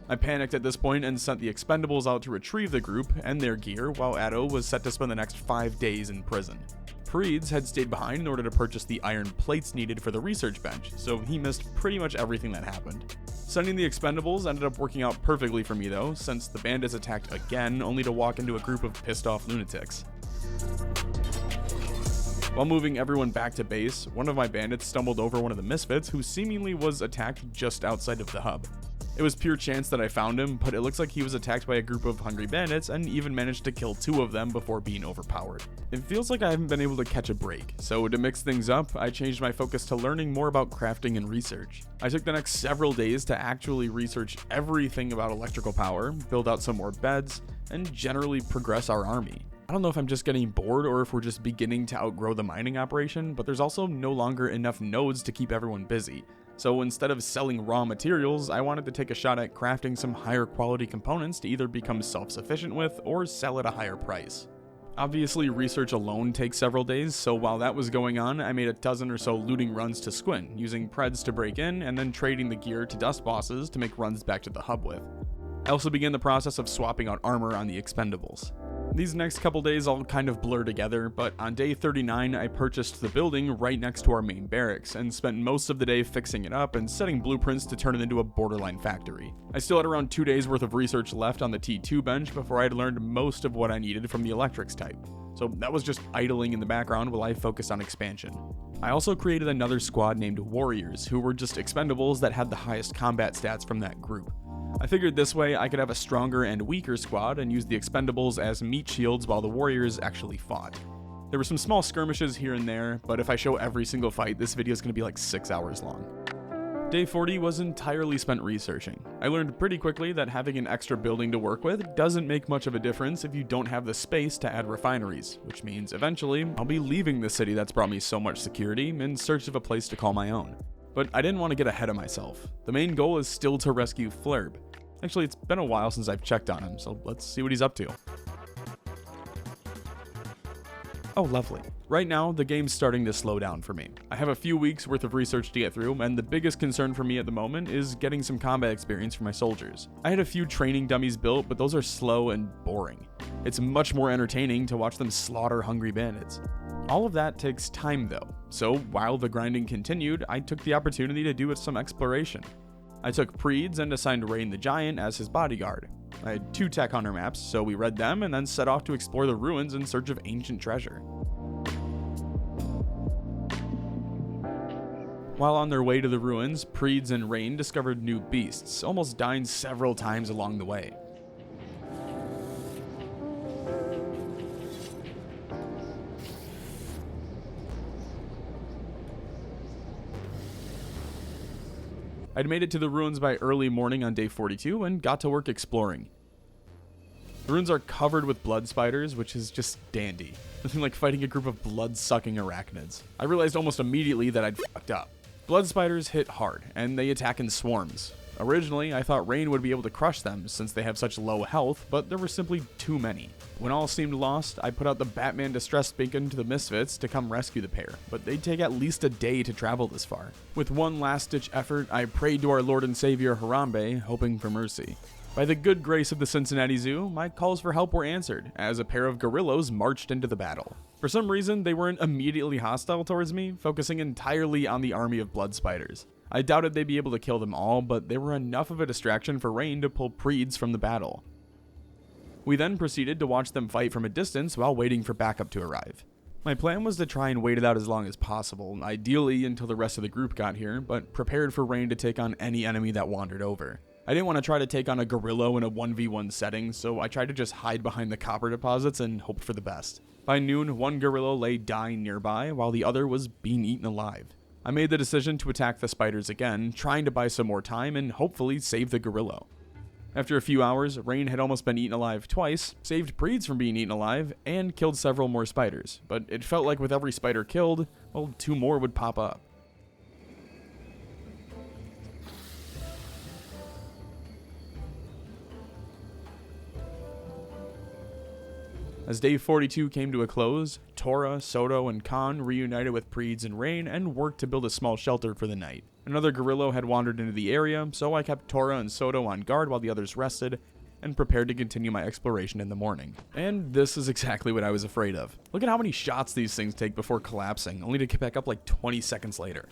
I panicked at this point and sent the expendables out to retrieve the group and their gear, while Atto was set to spend the next 5 days in prison. Preeds had stayed behind in order to purchase the iron plates needed for the research bench, so he missed pretty much everything that happened. Sending the expendables ended up working out perfectly for me though, since the bandits attacked again, only to walk into a group of pissed off lunatics. While moving everyone back to base, one of my bandits stumbled over one of the misfits who seemingly was attacked just outside of the hub. It was pure chance that I found him, but it looks like he was attacked by a group of hungry bandits and even managed to kill 2 of them before being overpowered. It feels like I haven't been able to catch a break, so to mix things up, I changed my focus to learning more about crafting and research. I took the next several days to actually research everything about electrical power, build out some more beds, and generally progress our army. I don't know if I'm just getting bored or if we're just beginning to outgrow the mining operation, but there's also no longer enough nodes to keep everyone busy. So instead of selling raw materials, I wanted to take a shot at crafting some higher quality components to either become self-sufficient with or sell at a higher price. Obviously, research alone takes several days, so while that was going on, I made a dozen or so looting runs to Squin, using Preds to break in, and then trading the gear to Dust Bosses to make runs back to the hub with. I also began the process of swapping out armor on the expendables. These next couple days all kind of blur together, but on day 39 I purchased the building right next to our main barracks, and spent most of the day fixing it up and setting blueprints to turn it into a borderline factory. I still had around 2 days worth of research left on the T2 bench before I had learned most of what I needed from the electrics type, so that was just idling in the background while I focused on expansion. I also created another squad named Warriors, who were just expendables that had the highest combat stats from that group. I figured this way I could have a stronger and weaker squad and use the expendables as meat shields while the warriors actually fought. There were some small skirmishes here and there, but if I show every single fight, this video is going to be like 6 hours long. Day 40 was entirely spent researching. I learned pretty quickly that having an extra building to work with doesn't make much of a difference if you don't have the space to add refineries, which means eventually I'll be leaving the city that's brought me so much security in search of a place to call my own. But I didn't want to get ahead of myself. The main goal is still to rescue Flurb. Actually, it's been a while since I've checked on him, so let's see what he's up to. Oh, lovely. Right now, the game's starting to slow down for me. I have a few weeks worth of research to get through, and the biggest concern for me at the moment is getting some combat experience for my soldiers. I had a few training dummies built, but those are slow and boring. It's much more entertaining to watch them slaughter hungry bandits. All of that takes time though, so while the grinding continued, I took the opportunity to do some exploration. I took Preeds and assigned Rain the Giant as his bodyguard. I had 2 tech hunter maps, so we read them and then set off to explore the ruins in search of ancient treasure. While on their way to the ruins, Preeds and Rain discovered new beasts, almost dying several times along the way. I'd made it to the ruins by early morning on day 42 and got to work exploring. The ruins are covered with blood spiders, which is just dandy. Nothing like fighting a group of blood-sucking arachnids. I realized almost immediately that I'd fucked up. Blood spiders hit hard, and they attack in swarms. Originally, I thought Rain would be able to crush them since they have such low health, but there were simply too many. When all seemed lost, I put out the Batman distress beacon to the Misfits to come rescue the pair, but they'd take at least a day to travel this far. With one last-ditch effort, I prayed to our Lord and Savior Harambe, hoping for mercy. By the good grace of the Cincinnati Zoo, my calls for help were answered, as a pair of gorillas marched into the battle. For some reason, they weren't immediately hostile towards me, focusing entirely on the army of blood spiders. I doubted they'd be able to kill them all, but they were enough of a distraction for Rain to pull Preeds from the battle. We then proceeded to watch them fight from a distance while waiting for backup to arrive. My plan was to try and wait it out as long as possible, ideally until the rest of the group got here, but prepared for Rain to take on any enemy that wandered over. I didn't want to try to take on a gorilla in a 1v1 setting, so I tried to just hide behind the copper deposits and hoped for the best. By noon, one gorilla lay dying nearby, while the other was being eaten alive. I made the decision to attack the spiders again, trying to buy some more time and hopefully save the gorilla. After a few hours, Rain had almost been eaten alive twice, saved Preeds from being eaten alive, and killed several more spiders, but it felt like with every spider killed, well, 2 more would pop up. As day 42 came to a close, Tora, Soto, and Khan reunited with Preeds and Rain and worked to build a small shelter for the night. Another gorilla had wandered into the area, so I kept Tora and Soto on guard while the others rested, and prepared to continue my exploration in the morning. And this is exactly what I was afraid of. Look at how many shots these things take before collapsing, only to get back up like 20 seconds later.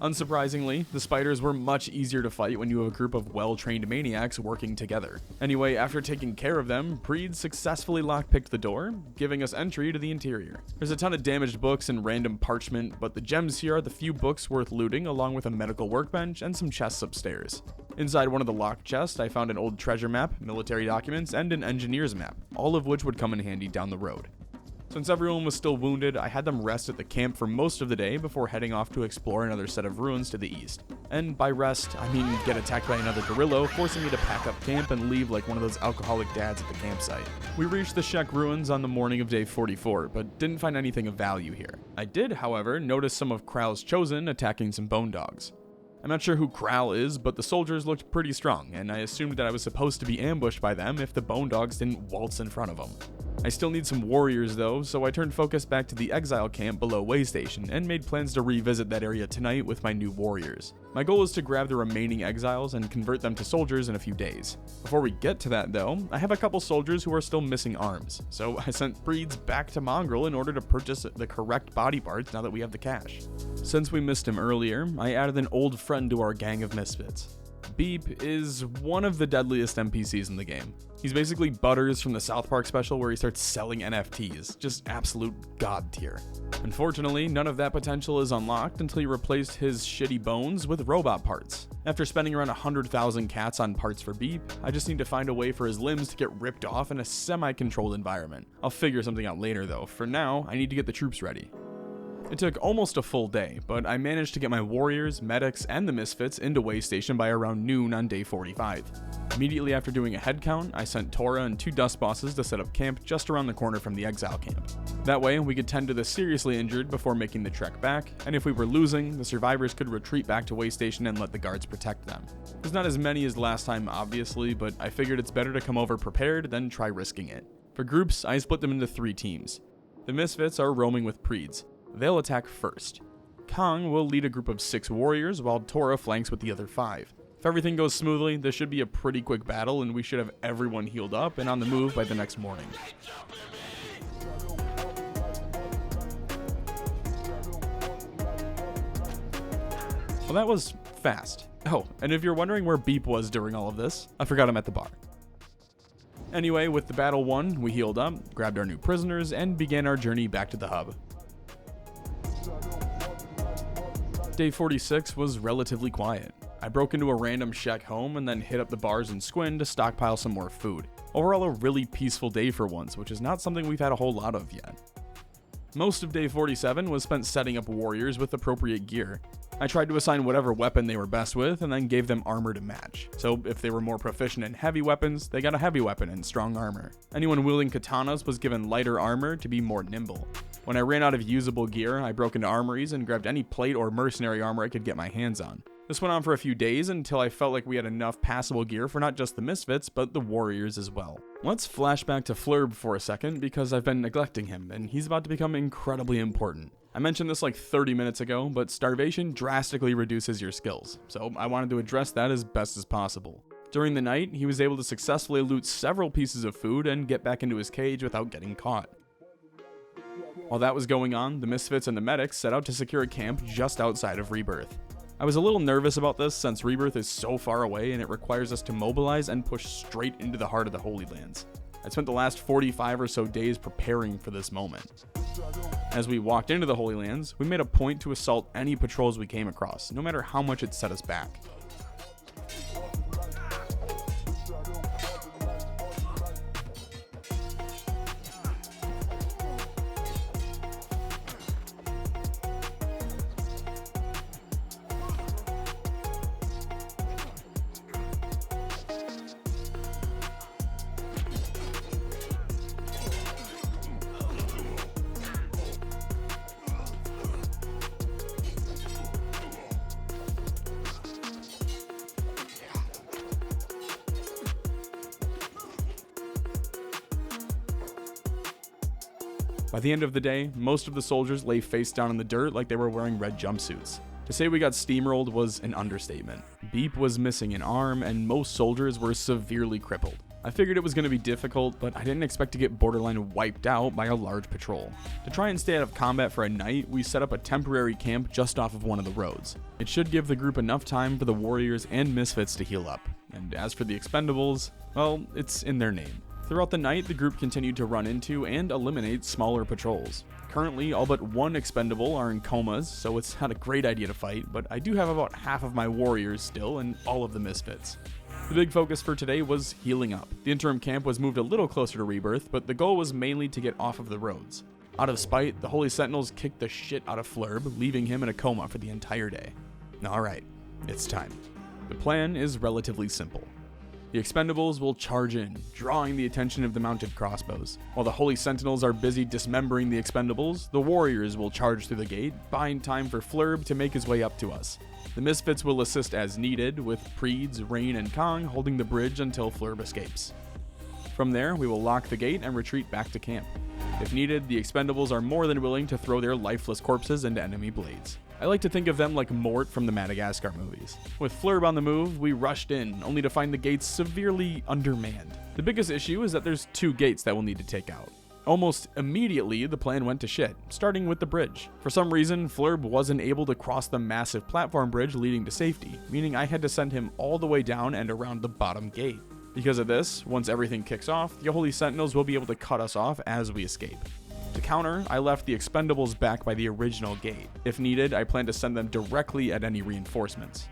Unsurprisingly, the spiders were much easier to fight when you have a group of well-trained maniacs working together. Anyway, after taking care of them, Preed successfully lockpicked the door, giving us entry to the interior. There's a ton of damaged books and random parchment, but the gems here are the few books worth looting, along with a medical workbench and some chests upstairs. Inside one of the locked chests, I found an old treasure map, military documents, and an engineer's map, all of which would come in handy down the road. Since everyone was still wounded, I had them rest at the camp for most of the day before heading off to explore another set of ruins to the east. And by rest, I mean get attacked by another guerrilla, forcing me to pack up camp and leave like one of those alcoholic dads at the campsite. We reached the Shek ruins on the morning of day 44, but didn't find anything of value here. I did, however, notice some of Kral's chosen attacking some bone dogs. I'm not sure who Kral is, but the soldiers looked pretty strong, and I assumed that I was supposed to be ambushed by them if the bone dogs didn't waltz in front of them. I still need some warriors though, so I turned focus back to the exile camp below Way Station and made plans to revisit that area tonight with my new warriors. My goal is to grab the remaining exiles and convert them to soldiers in a few days. Before we get to that though, I have a couple soldiers who are still missing arms, so I sent Breeds back to Mongrel in order to purchase the correct body parts now that we have the cash. Since we missed him earlier, I added an old friend to our gang of misfits. Beep is one of the deadliest NPCs in the game. He's basically Butters from the South Park special where he starts selling NFTs, just absolute god tier. Unfortunately, none of that potential is unlocked until he replaced his shitty bones with robot parts. After spending around 100,000 cats on parts for Beep, I just need to find a way for his limbs to get ripped off in a semi-controlled environment. I'll figure something out later though, for now, I need to get the troops ready. It took almost a full day, but I managed to get my warriors, medics, and the misfits into Way Station by around noon on day 45. Immediately after doing a head count, I sent Tora and 2 dust bosses to set up camp just around the corner from the exile camp. That way, we could tend to the seriously injured before making the trek back, and if we were losing, the survivors could retreat back to Way Station and let the guards protect them. There's not as many as last time obviously, but I figured it's better to come over prepared than try risking it. For groups, I split them into 3 teams. The misfits are roaming with Preeds. They'll attack first. Kong will lead a group of 6 warriors while Tora flanks with the other 5. If everything goes smoothly, this should be a pretty quick battle and we should have everyone healed up and on the move by the next morning. Well, that was fast. Oh, and if you're wondering where Beep was during all of this, I forgot him at the bar. Anyway, with the battle won, we healed up, grabbed our new prisoners, and began our journey back to the hub. Day 46 was relatively quiet. I broke into a random Shek home and then hit up the bars in Squin to stockpile some more food. Overall, a really peaceful day for once, which is not something we've had a whole lot of yet. Most of day 47 was spent setting up warriors with appropriate gear. I tried to assign whatever weapon they were best with and then gave them armor to match. So if they were more proficient in heavy weapons, they got a heavy weapon and strong armor. Anyone wielding katanas was given lighter armor to be more nimble. When I ran out of usable gear, I broke into armories and grabbed any plate or mercenary armor I could get my hands on. This went on for a few days until I felt like we had enough passable gear for not just the misfits, but the warriors as well. Let's flash back to Flurb for a second because I've been neglecting him and he's about to become incredibly important. I mentioned this like 30 minutes ago, but starvation drastically reduces your skills, so I wanted to address that as best as possible. During the night, he was able to successfully loot several pieces of food and get back into his cage without getting caught. While that was going on, the misfits and the medics set out to secure a camp just outside of Rebirth. I was a little nervous about this since Rebirth is so far away and it requires us to mobilize and push straight into the heart of the Holy Lands. I spent the last 45 or so days preparing for this moment. As we walked into the Holy Lands, we made a point to assault any patrols we came across, no matter how much it set us back. By the end of the day, most of the soldiers lay face down in the dirt like they were wearing red jumpsuits. To say we got steamrolled was an understatement. Beep was missing an arm, and most soldiers were severely crippled. I figured it was going to be difficult, but I didn't expect to get borderline wiped out by a large patrol. To try and stay out of combat for a night, we set up a temporary camp just off of one of the roads. It should give the group enough time for the warriors and misfits to heal up. And as for the expendables, well, it's in their name. Throughout the night, the group continued to run into and eliminate smaller patrols. Currently, all but one expendable are in comas, so it's not a great idea to fight, but I do have about half of my warriors still and all of the misfits. The big focus for today was healing up. The interim camp was moved a little closer to Rebirth, but the goal was mainly to get off of the roads. Out of spite, the Holy Sentinels kicked the shit out of Flurb, leaving him in a coma for the entire day. Alright, it's time. The plan is relatively simple. The Expendables will charge in, drawing the attention of the mounted crossbows. While the Holy Sentinels are busy dismembering the Expendables, the Warriors will charge through the gate, buying time for Flurb to make his way up to us. The Misfits will assist as needed, with Preeds, Rain, and Kong holding the bridge until Flurb escapes. From there, we will lock the gate and retreat back to camp. If needed, the Expendables are more than willing to throw their lifeless corpses into enemy blades. I like to think of them like Mort from the Madagascar movies. With Flurb on the move, we rushed in, only to find the gates severely undermanned. The biggest issue is that there's 2 gates that we'll need to take out. Almost immediately, the plan went to shit, starting with the bridge. For some reason, Flurb wasn't able to cross the massive platform bridge leading to safety, meaning I had to send him all the way down and around the bottom gate. Because of this, once everything kicks off, the Holy Sentinels will be able to cut us off as we escape. To counter, I left the Expendables back by the original gate. If needed, I plan to send them directly at any reinforcements.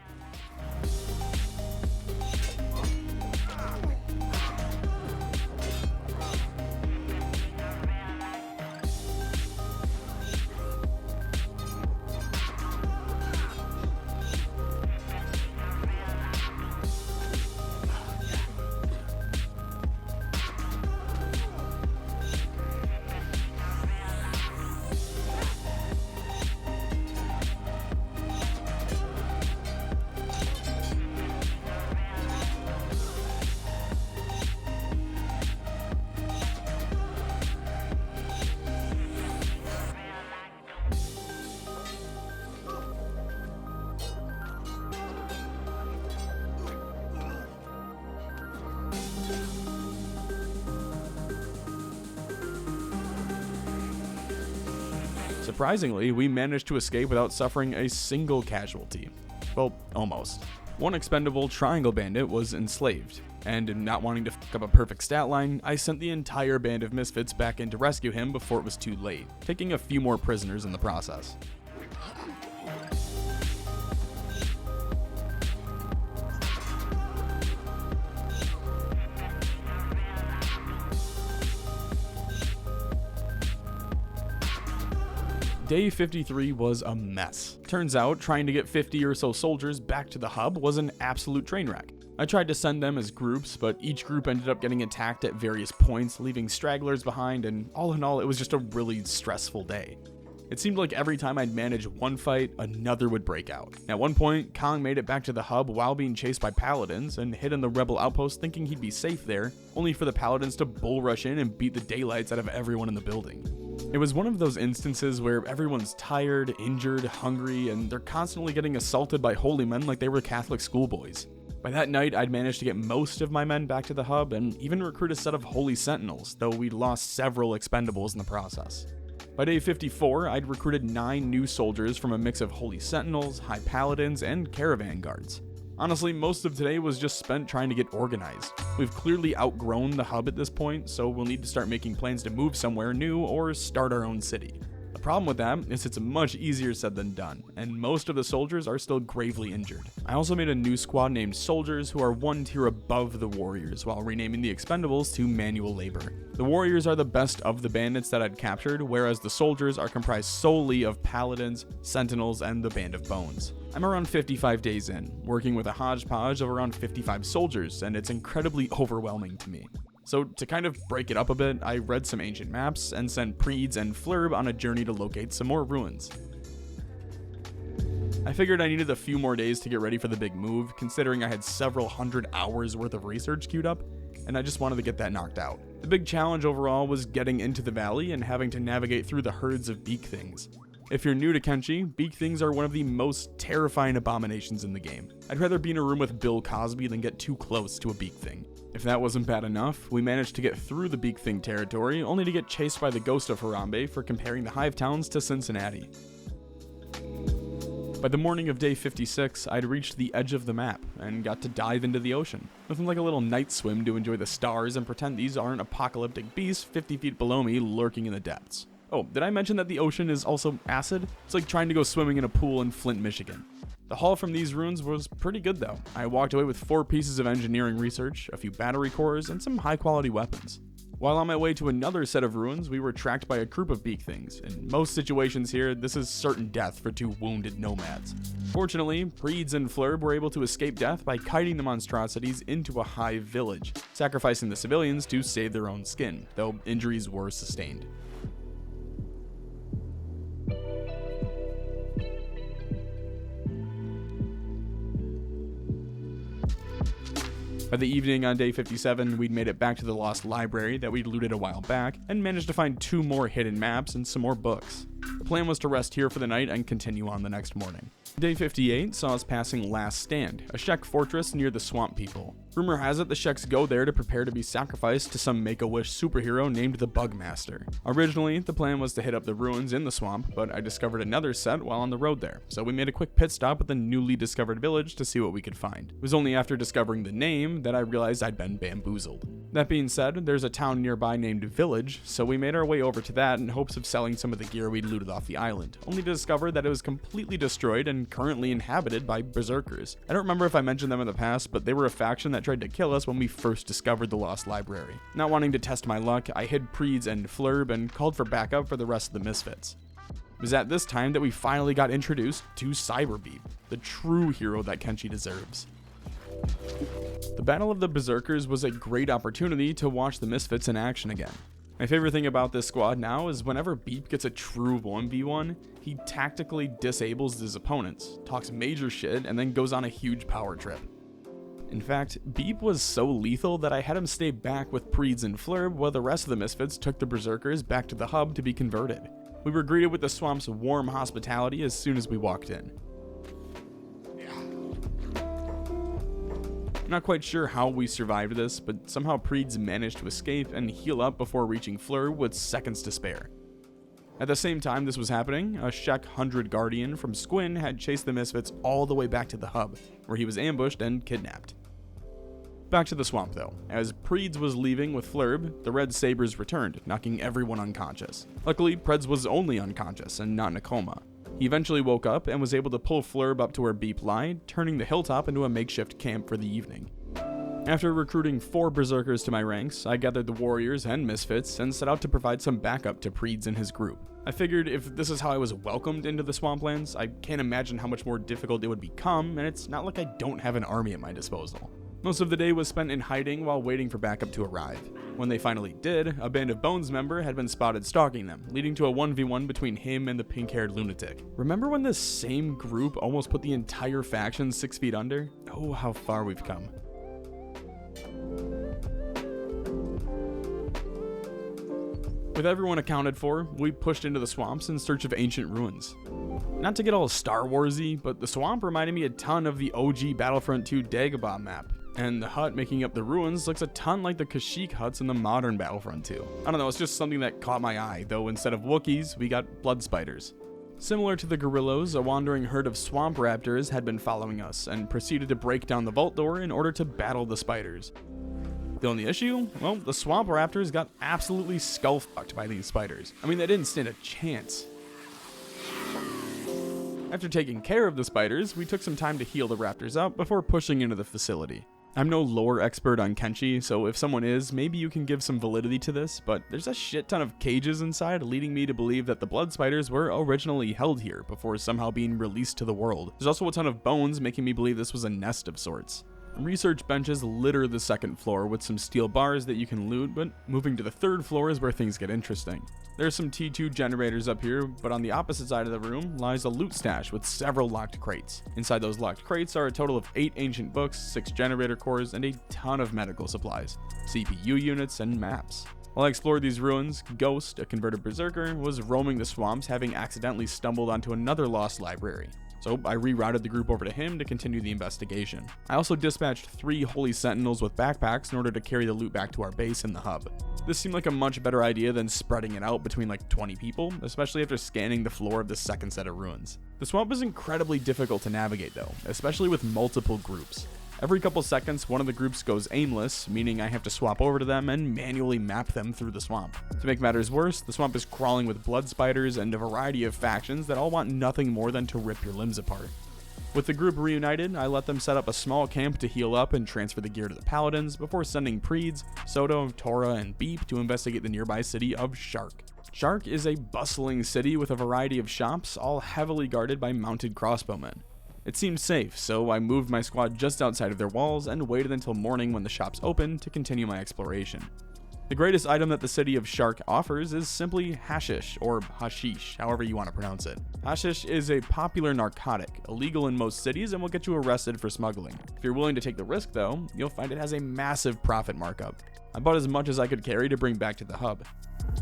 Surprisingly, we managed to escape without suffering a single casualty. Well, almost. One expendable triangle bandit was enslaved, and not wanting to fuck up a perfect stat line, I sent the entire band of misfits back in to rescue him before it was too late, taking a few more prisoners in the process. Day 53 was a mess. Turns out, trying to get 50 or so soldiers back to the hub was an absolute train wreck. I tried to send them as groups, but each group ended up getting attacked at various points, leaving stragglers behind, and all in all, it was just a really stressful day. It seemed like every time I'd manage one fight, another would break out. At one point, Kong made it back to the hub while being chased by paladins and hid in the rebel outpost thinking he'd be safe there, only for the paladins to bull rush in and beat the daylights out of everyone in the building. It was one of those instances where everyone's tired, injured, hungry, and they're constantly getting assaulted by holy men like they were Catholic schoolboys. By that night, I'd managed to get most of my men back to the hub and even recruit a set of Holy Sentinels, though we'd lost several expendables in the process. By day 54, I'd recruited 9 new soldiers from a mix of Holy Sentinels, High Paladins, and Caravan Guards. Honestly, most of today was just spent trying to get organized. We've clearly outgrown the hub at this point, so we'll need to start making plans to move somewhere new or start our own city. The problem with that is it's much easier said than done, and most of the soldiers are still gravely injured. I also made a new squad named Soldiers who are 1 tier above the Warriors, while renaming the Expendables to Manual Labor. The Warriors are the best of the bandits that I'd captured, whereas the Soldiers are comprised solely of Paladins, Sentinels, and the Band of Bones. I'm around 55 days in, working with a hodgepodge of around 55 soldiers, and it's incredibly overwhelming to me. So to kind of break it up a bit, I read some ancient maps and sent Preeds and Flurb on a journey to locate some more ruins. I figured I needed a few more days to get ready for the big move, considering I had several hundred hours worth of research queued up, and I just wanted to get that knocked out. The big challenge overall was getting into the valley and having to navigate through the herds of beak things. If you're new to Kenshi, beak things are one of the most terrifying abominations in the game. I'd rather be in a room with Bill Cosby than get too close to a beak thing. If that wasn't bad enough, we managed to get through the beak thing territory, only to get chased by the ghost of Harambe for comparing the hive towns to Cincinnati. By the morning of day 56, I'd reached the edge of the map, and got to dive into the ocean. Nothing like a little night swim to enjoy the stars and pretend these aren't apocalyptic beasts 50 feet below me lurking in the depths. Oh, did I mention that the ocean is also acid? It's like trying to go swimming in a pool in Flint, Michigan. The haul from these ruins was pretty good though. I walked away with 4 pieces of engineering research, a few battery cores, and some high quality weapons. While on my way to another set of ruins, we were tracked by a group of beak things. In most situations here, this is certain death for two wounded nomads. Fortunately, Preeds and Flurb were able to escape death by kiting the monstrosities into a hive village, sacrificing the civilians to save their own skin, though injuries were sustained. By the evening on day 57, we'd made it back to the lost library that we'd looted a while back, and managed to find 2 more hidden maps and some more books. The plan was to rest here for the night and continue on the next morning. Day 58 saw us passing Last Stand, a Shek fortress near the Swamp People. Rumor has it the Sheks go there to prepare to be sacrificed to some Make-A-Wish superhero named the Bugmaster. Originally, the plan was to hit up the ruins in the swamp, but I discovered another set while on the road there, so we made a quick pit stop at the newly discovered village to see what we could find. It was only after discovering the name that I realized I'd been bamboozled. That being said, there's a town nearby named Village, so we made our way over to that in hopes of selling some of the gear we'd looted off the island, only to discover that it was completely destroyed and currently inhabited by berserkers. I don't remember if I mentioned them in the past, but they were a faction that tried to kill us when we first discovered the lost library. Not wanting to test my luck, I hid Preeds and Flurb and called for backup for the rest of the misfits. It was at this time that we finally got introduced to Cyberbeep, the true hero that Kenshi deserves. The Battle of the Berserkers was a great opportunity to watch the misfits in action again. My favorite thing about this squad now is whenever Beep gets a true 1v1, he tactically disables his opponents, talks major shit, and then goes on a huge power trip. In fact, Beep was so lethal that I had him stay back with Preeds and Flurb while the rest of the misfits took the Berserkers back to the hub to be converted. We were greeted with the swamp's warm hospitality as soon as we walked in. I'm not quite sure how we survived this, but somehow Preeds managed to escape and heal up before reaching Flurb with seconds to spare. At the same time this was happening, a Shek 100 Guardian from Squin had chased the misfits all the way back to the hub, where he was ambushed and kidnapped. Back to the swamp though. As Preeds was leaving with Flurb, the Red Sabers returned, knocking everyone unconscious. Luckily, Preeds was only unconscious and not in a coma. He eventually woke up and was able to pull Flurb up to where Beep lied, turning the hilltop into a makeshift camp for the evening. After recruiting 4 berserkers to my ranks, I gathered the warriors and misfits and set out to provide some backup to Preeds and his group. I figured if this is how I was welcomed into the swamplands, I can't imagine how much more difficult it would become, and it's not like I don't have an army at my disposal. Most of the day was spent in hiding while waiting for backup to arrive. When they finally did, a Band of Bones member had been spotted stalking them, leading to a 1v1 between him and the pink-haired lunatic. Remember when this same group almost put the entire faction 6 feet under? Oh, how far we've come. With everyone accounted for, we pushed into the swamps in search of ancient ruins. Not to get all Star Wars-y, but the swamp reminded me a ton of the OG Battlefront 2 Dagobah map, and the hut making up the ruins looks a ton like the Kashyyyk huts in the modern Battlefront 2. I don't know, it's just something that caught my eye, though instead of Wookiees, we got blood spiders. Similar to the gorillas, a wandering herd of swamp raptors had been following us, and proceeded to break down the vault door in order to battle the spiders. The only issue? Well, the swamp raptors got absolutely skull-fucked by these spiders. I mean, they didn't stand a chance. After taking care of the spiders, we took some time to heal the raptors up before pushing into the facility. I'm no lore expert on Kenshi, so if someone is, maybe you can give some validity to this, but there's a shit ton of cages inside, leading me to believe that the blood spiders were originally held here before somehow being released to the world. There's also a ton of bones, making me believe this was a nest of sorts. Research benches litter the second floor with some steel bars that you can loot, but moving to the third floor is where things get interesting. There's some T2 generators up here, but on the opposite side of the room lies a loot stash with several locked crates. Inside those locked crates are a total of 8 ancient books, 6 generator cores, and a ton of medical supplies, CPU units, and maps. While I explored these ruins, Ghost, a converted berserker, was roaming the swamps, having accidentally stumbled onto another lost library. So I rerouted the group over to him to continue the investigation. I also dispatched 3 Holy Sentinels with backpacks in order to carry the loot back to our base in the hub. This seemed like a much better idea than spreading it out between like 20 people, especially after scanning the floor of the second set of ruins. The swamp is incredibly difficult to navigate though, especially with multiple groups. Every couple seconds, one of the groups goes aimless, meaning I have to swap over to them and manually map them through the swamp. To make matters worse, the swamp is crawling with blood spiders and a variety of factions that all want nothing more than to rip your limbs apart. With the group reunited, I let them set up a small camp to heal up and transfer the gear to the paladins before sending Preeds, Soto, Tora, and Beep to investigate the nearby city of Shark. Shark is a bustling city with a variety of shops, all heavily guarded by mounted crossbowmen. It seemed safe, so I moved my squad just outside of their walls and waited until morning when the shops opened to continue my exploration. The greatest item that the city of Shark offers is simply hashish, or hashish, however you want to pronounce it. Hashish is a popular narcotic, illegal in most cities and will get you arrested for smuggling. If you're willing to take the risk though, you'll find it has a massive profit markup. I bought as much as I could carry to bring back to the hub.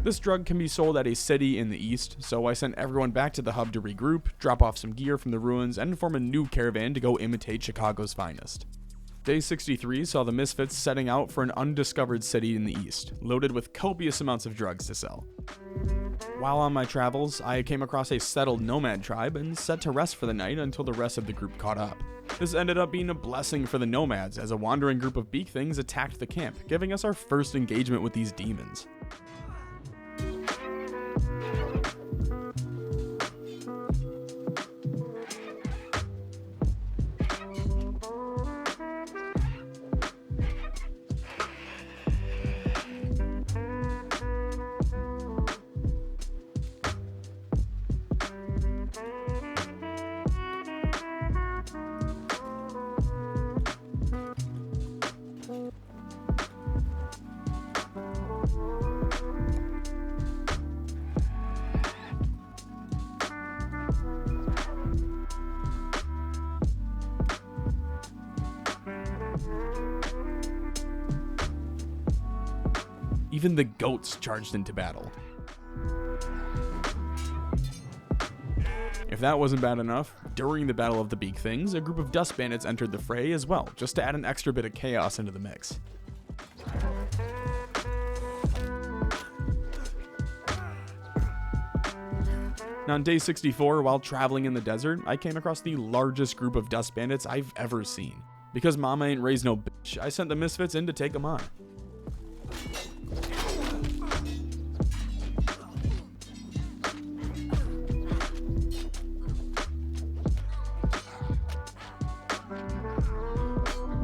This drug can be sold at a city in the east, so I sent everyone back to the hub to regroup, drop off some gear from the ruins, and form a new caravan to go imitate Chicago's finest. Day 63 saw the Misfits setting out for an undiscovered city in the east, loaded with copious amounts of drugs to sell. While on my travels, I came across a settled nomad tribe and set to rest for the night until the rest of the group caught up. This ended up being a blessing for the nomads as a wandering group of beak things attacked the camp, giving us our first engagement with these demons. Even the goats charged into battle. If that wasn't bad enough, during the Battle of the Beak Things, a group of dust bandits entered the fray as well, just to add an extra bit of chaos into the mix. Now on day 64, while traveling in the desert, I came across the largest group of dust bandits I've ever seen. Because mama ain't raised no bitch, I sent the Misfits in to take them on.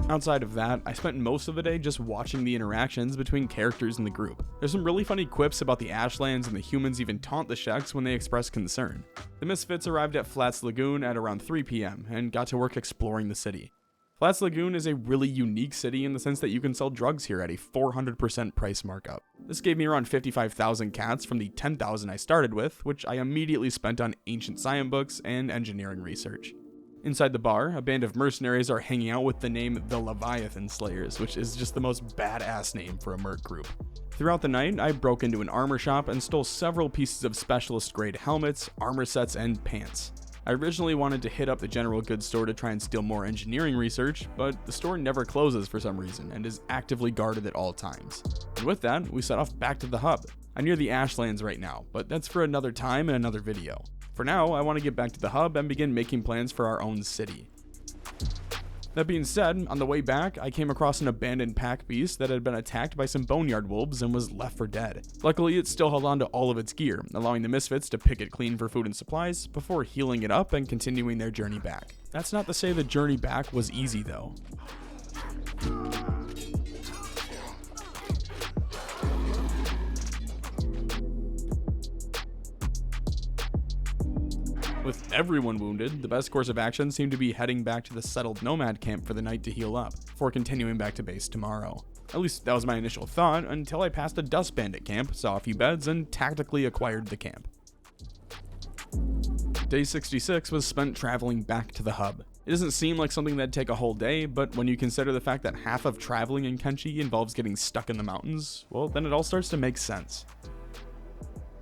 Outside of that, I spent most of the day just watching the interactions between characters in the group. There's some really funny quips about the Ashlands, and the humans even taunt the Sheks when they express concern. The Misfits arrived at Flats Lagoon at around 3 PM and got to work exploring the city. Flats Lagoon is a really unique city in the sense that you can sell drugs here at a 400% price markup. This gave me around 55,000 cats from the 10,000 I started with, which I immediately spent on ancient science books and engineering research. Inside the bar, a band of mercenaries are hanging out with the name the Leviathan Slayers, which is just the most badass name for a merc group. Throughout the night, I broke into an armor shop and stole several pieces of specialist grade helmets, armor sets, and pants. I originally wanted to hit up the general goods store to try and steal more engineering research, but the store never closes for some reason and is actively guarded at all times. And with that, we set off back to the hub. I'm near the Ashlands right now, but that's for another time and another video. For now, I want to get back to the hub and begin making plans for our own city. That being said, on the way back, I came across an abandoned pack beast that had been attacked by some boneyard wolves and was left for dead. Luckily, it still held on to all of its gear, allowing the Misfits to pick it clean for food and supplies before healing it up and continuing their journey back. That's not to say the journey back was easy though. With everyone wounded, the best course of action seemed to be heading back to the settled nomad camp for the night to heal up, before continuing back to base tomorrow. At least that was my initial thought, until I passed a dust bandit camp, saw a few beds, and tactically acquired the camp. Day 66 was spent traveling back to the hub. It doesn't seem like something that'd take a whole day, but when you consider the fact that half of traveling in Kenshi involves getting stuck in the mountains, well, then it all starts to make sense.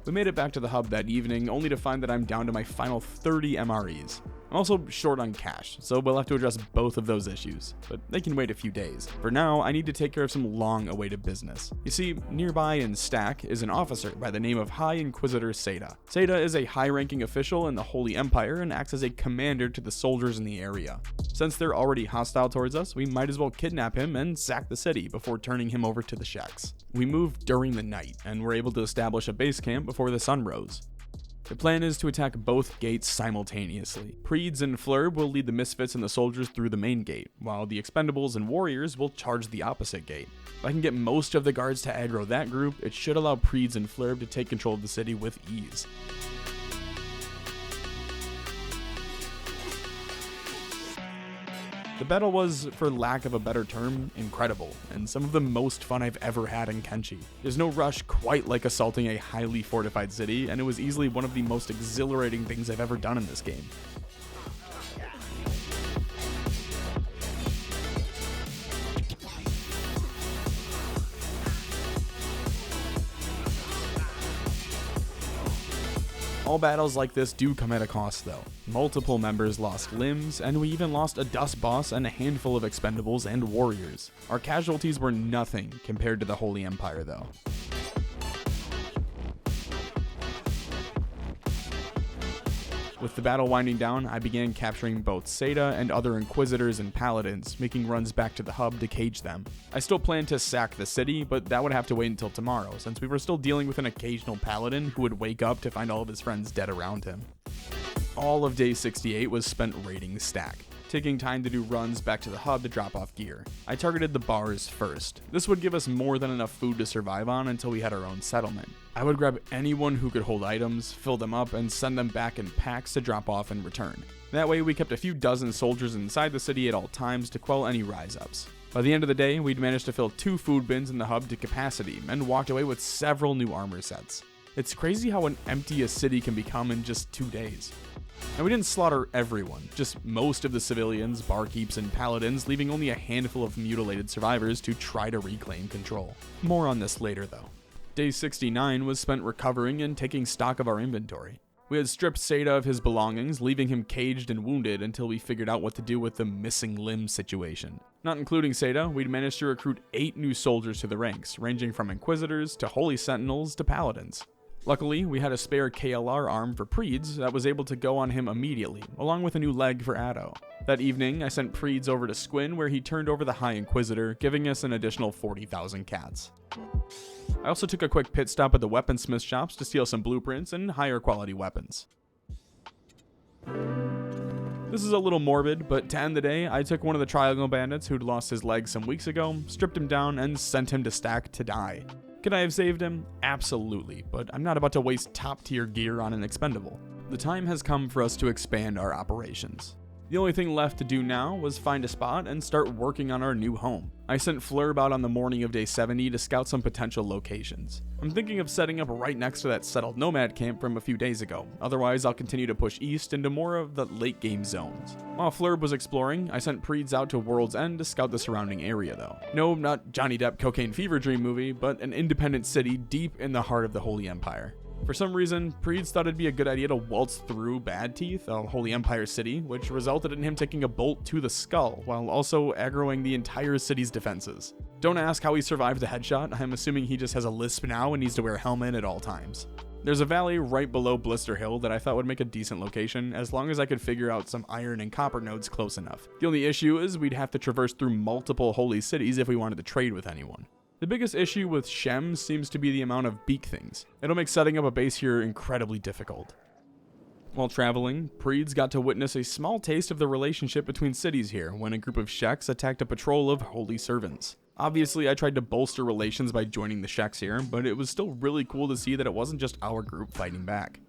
We made it back to the hub that evening, only to find that I'm down to my final 30 MREs. I'm also short on cash, so we'll have to address both of those issues, but they can wait a few days. For now, I need to take care of some long-awaited business. You see, nearby in Stack is an officer by the name of High Inquisitor Seda. Seda is a high-ranking official in the Holy Empire and acts as a commander to the soldiers in the area. Since they're already hostile towards us, we might as well kidnap him and sack the city before turning him over to the Sheks. We moved during the night, and were able to establish a base camp before the sun rose. The plan is to attack both gates simultaneously. Preeds and Flurb will lead the Misfits and the soldiers through the main gate, while the Expendables and Warriors will charge the opposite gate. If I can get most of the guards to aggro that group, it should allow Preeds and Flurb to take control of the city with ease. The battle was, for lack of a better term, incredible, and some of the most fun I've ever had in Kenshi. There's no rush quite like assaulting a highly fortified city, and it was easily one of the most exhilarating things I've ever done in this game. All battles like this do come at a cost though. Multiple members lost limbs, and we even lost a dust boss and a handful of Expendables and Warriors. Our casualties were nothing compared to the Holy Empire though. With the battle winding down, I began capturing both Seda and other Inquisitors and Paladins, making runs back to the hub to cage them. I still planned to sack the city, but that would have to wait until tomorrow, since we were still dealing with an occasional Paladin who would wake up to find all of his friends dead around him. All of day 68 was spent raiding the stack, taking time to do runs back to the hub to drop off gear. I targeted the bars first. This would give us more than enough food to survive on until we had our own settlement. I would grab anyone who could hold items, fill them up, and send them back in packs to drop off and return. That way we kept a few dozen soldiers inside the city at all times to quell any rise-ups. By the end of the day, we'd managed to fill 2 food bins in the hub to capacity, and walked away with several new armor sets. It's crazy how empty a city can become in just 2 days. And we didn't slaughter everyone, just most of the civilians, barkeeps, and paladins, leaving only a handful of mutilated survivors to try to reclaim control. More on this later though. Day 69 was spent recovering and taking stock of our inventory. We had stripped Seda of his belongings, leaving him caged and wounded until we figured out what to do with the missing limb situation. Not including Seda, we'd managed to recruit 8 new soldiers to the ranks, ranging from Inquisitors to Holy Sentinels to Paladins. Luckily, we had a spare KLR arm for Preeds that was able to go on him immediately, along with a new leg for Addo. That evening, I sent Preeds over to Squin where he turned over the High Inquisitor, giving us an additional 40,000 cats. I also took a quick pit stop at the weaponsmith shops to steal some blueprints and higher quality weapons. This is a little morbid, but to end the day, I took one of the Triangle Bandits who'd lost his leg some weeks ago, stripped him down, and sent him to stack to die. Could I have saved him? Absolutely, but I'm not about to waste top tier gear on an expendable. The time has come for us to expand our operations. The only thing left to do now was find a spot and start working on our new home. I sent Flurb out on the morning of day 70 to scout some potential locations. I'm thinking of setting up right next to that settled nomad camp from a few days ago, otherwise I'll continue to push east into more of the late game zones. While Flurb was exploring, I sent Preeds out to World's End to scout the surrounding area though. No, not Johnny Depp Cocaine Fever Dream movie, but an independent city deep in the heart of the Holy Empire. For some reason, Preeds thought it'd be a good idea to waltz through Bad Teeth, a Holy Empire city, which resulted in him taking a bolt to the skull, while also aggroing the entire city's defenses. Don't ask how he survived the headshot, I'm assuming he just has a lisp now and needs to wear a helmet at all times. There's a valley right below Blister Hill that I thought would make a decent location, as long as I could figure out some iron and copper nodes close enough. The only issue is we'd have to traverse through multiple holy cities if we wanted to trade with anyone. The biggest issue with Shem seems to be the amount of beak things. It'll make setting up a base here incredibly difficult. While traveling, Preeds got to witness a small taste of the relationship between cities here when a group of Sheks attacked a patrol of holy servants. Obviously, I tried to bolster relations by joining the Sheks here, but it was still really cool to see that it wasn't just our group fighting back.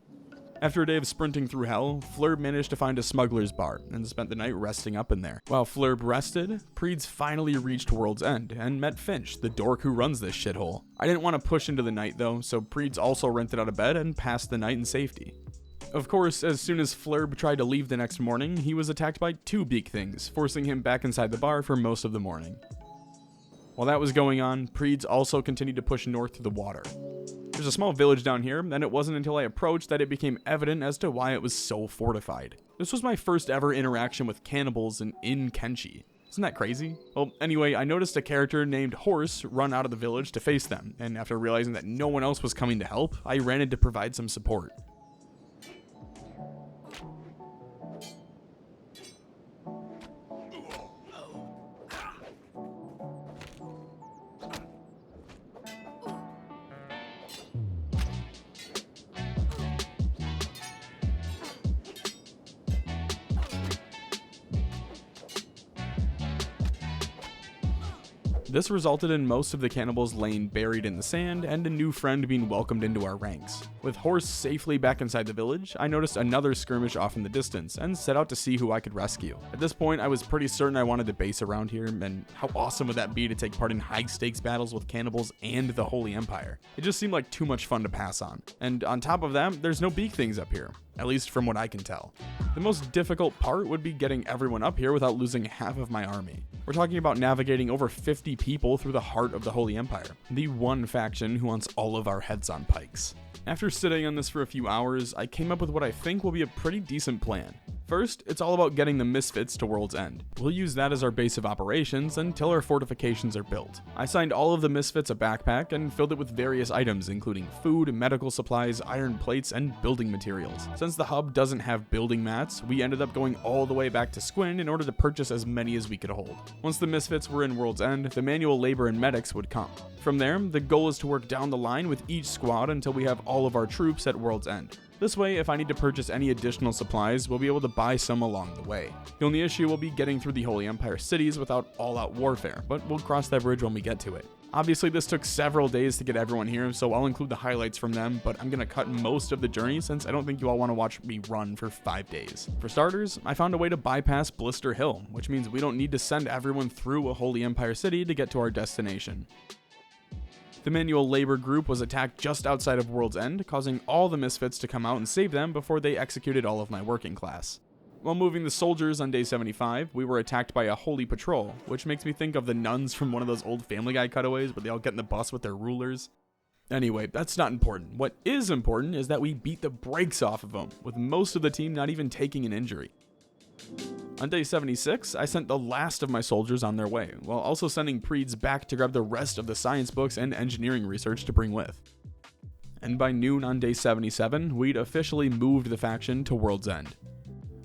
After a day of sprinting through hell, Flurb managed to find a smuggler's bar and spent the night resting up in there. While Flurb rested, Preeds finally reached World's End and met Finch, the dork who runs this shithole. I didn't want to push into the night though, so Preeds also rented out of bed and passed the night in safety. Of course, as soon as Flurb tried to leave the next morning, he was attacked by 2 beak things, forcing him back inside the bar for most of the morning. While that was going on, Preeds also continued to push north to the water. There's a small village down here, and it wasn't until I approached that it became evident as to why it was so fortified. This was my first ever interaction with cannibals in Kenshi. Isn't that crazy? Well, anyway, I noticed a character named Horse run out of the village to face them, and after realizing that no one else was coming to help, I ran in to provide some support. This resulted in most of the cannibals laying buried in the sand and a new friend being welcomed into our ranks. With Horse safely back inside the village, I noticed another skirmish off in the distance and set out to see who I could rescue. At this point, I was pretty certain I wanted to base around here, and how awesome would that be to take part in high-stakes battles with cannibals and the Holy Empire? It just seemed like too much fun to pass on. And on top of that, there's no beak things up here, at least from what I can tell. The most difficult part would be getting everyone up here without losing half of my army. We're talking about navigating over 50 people through the heart of the Holy Empire, the one faction who wants all of our heads on pikes. After sitting on this for a few hours, I came up with what I think will be a pretty decent plan. First, it's all about getting the Misfits to World's End. We'll use that as our base of operations until our fortifications are built. I assigned all of the Misfits a backpack and filled it with various items including food, medical supplies, iron plates, and building materials. Since the hub doesn't have building mats, we ended up going all the way back to Squin in order to purchase as many as we could hold. Once the Misfits were in World's End, the manual labor and medics would come. From there, the goal is to work down the line with each squad until we have all of our troops at World's End. This way, if I need to purchase any additional supplies, we'll be able to buy some along the way. The only issue will be getting through the Holy Empire cities without all-out warfare, but we'll cross that bridge when we get to it. Obviously, this took several days to get everyone here, so I'll include the highlights from them, but I'm going to cut most of the journey since I don't think you all want to watch me run for 5 days. For starters, I found a way to bypass Blister Hill, which means we don't need to send everyone through a Holy Empire city to get to our destination. The manual labor group was attacked just outside of World's End, causing all the Misfits to come out and save them before they executed all of my working class. While moving the soldiers on day 75, we were attacked by a holy patrol, which makes me think of the nuns from one of those old Family Guy cutaways where they all get in the bus with their rulers. Anyway, that's not important. What is important is that we beat the brakes off of them, with most of the team not even taking an injury. On day 76, I sent the last of my soldiers on their way, while also sending Preeds back to grab the rest of the science books and engineering research to bring with. And by noon on day 77, we'd officially moved the faction to World's End.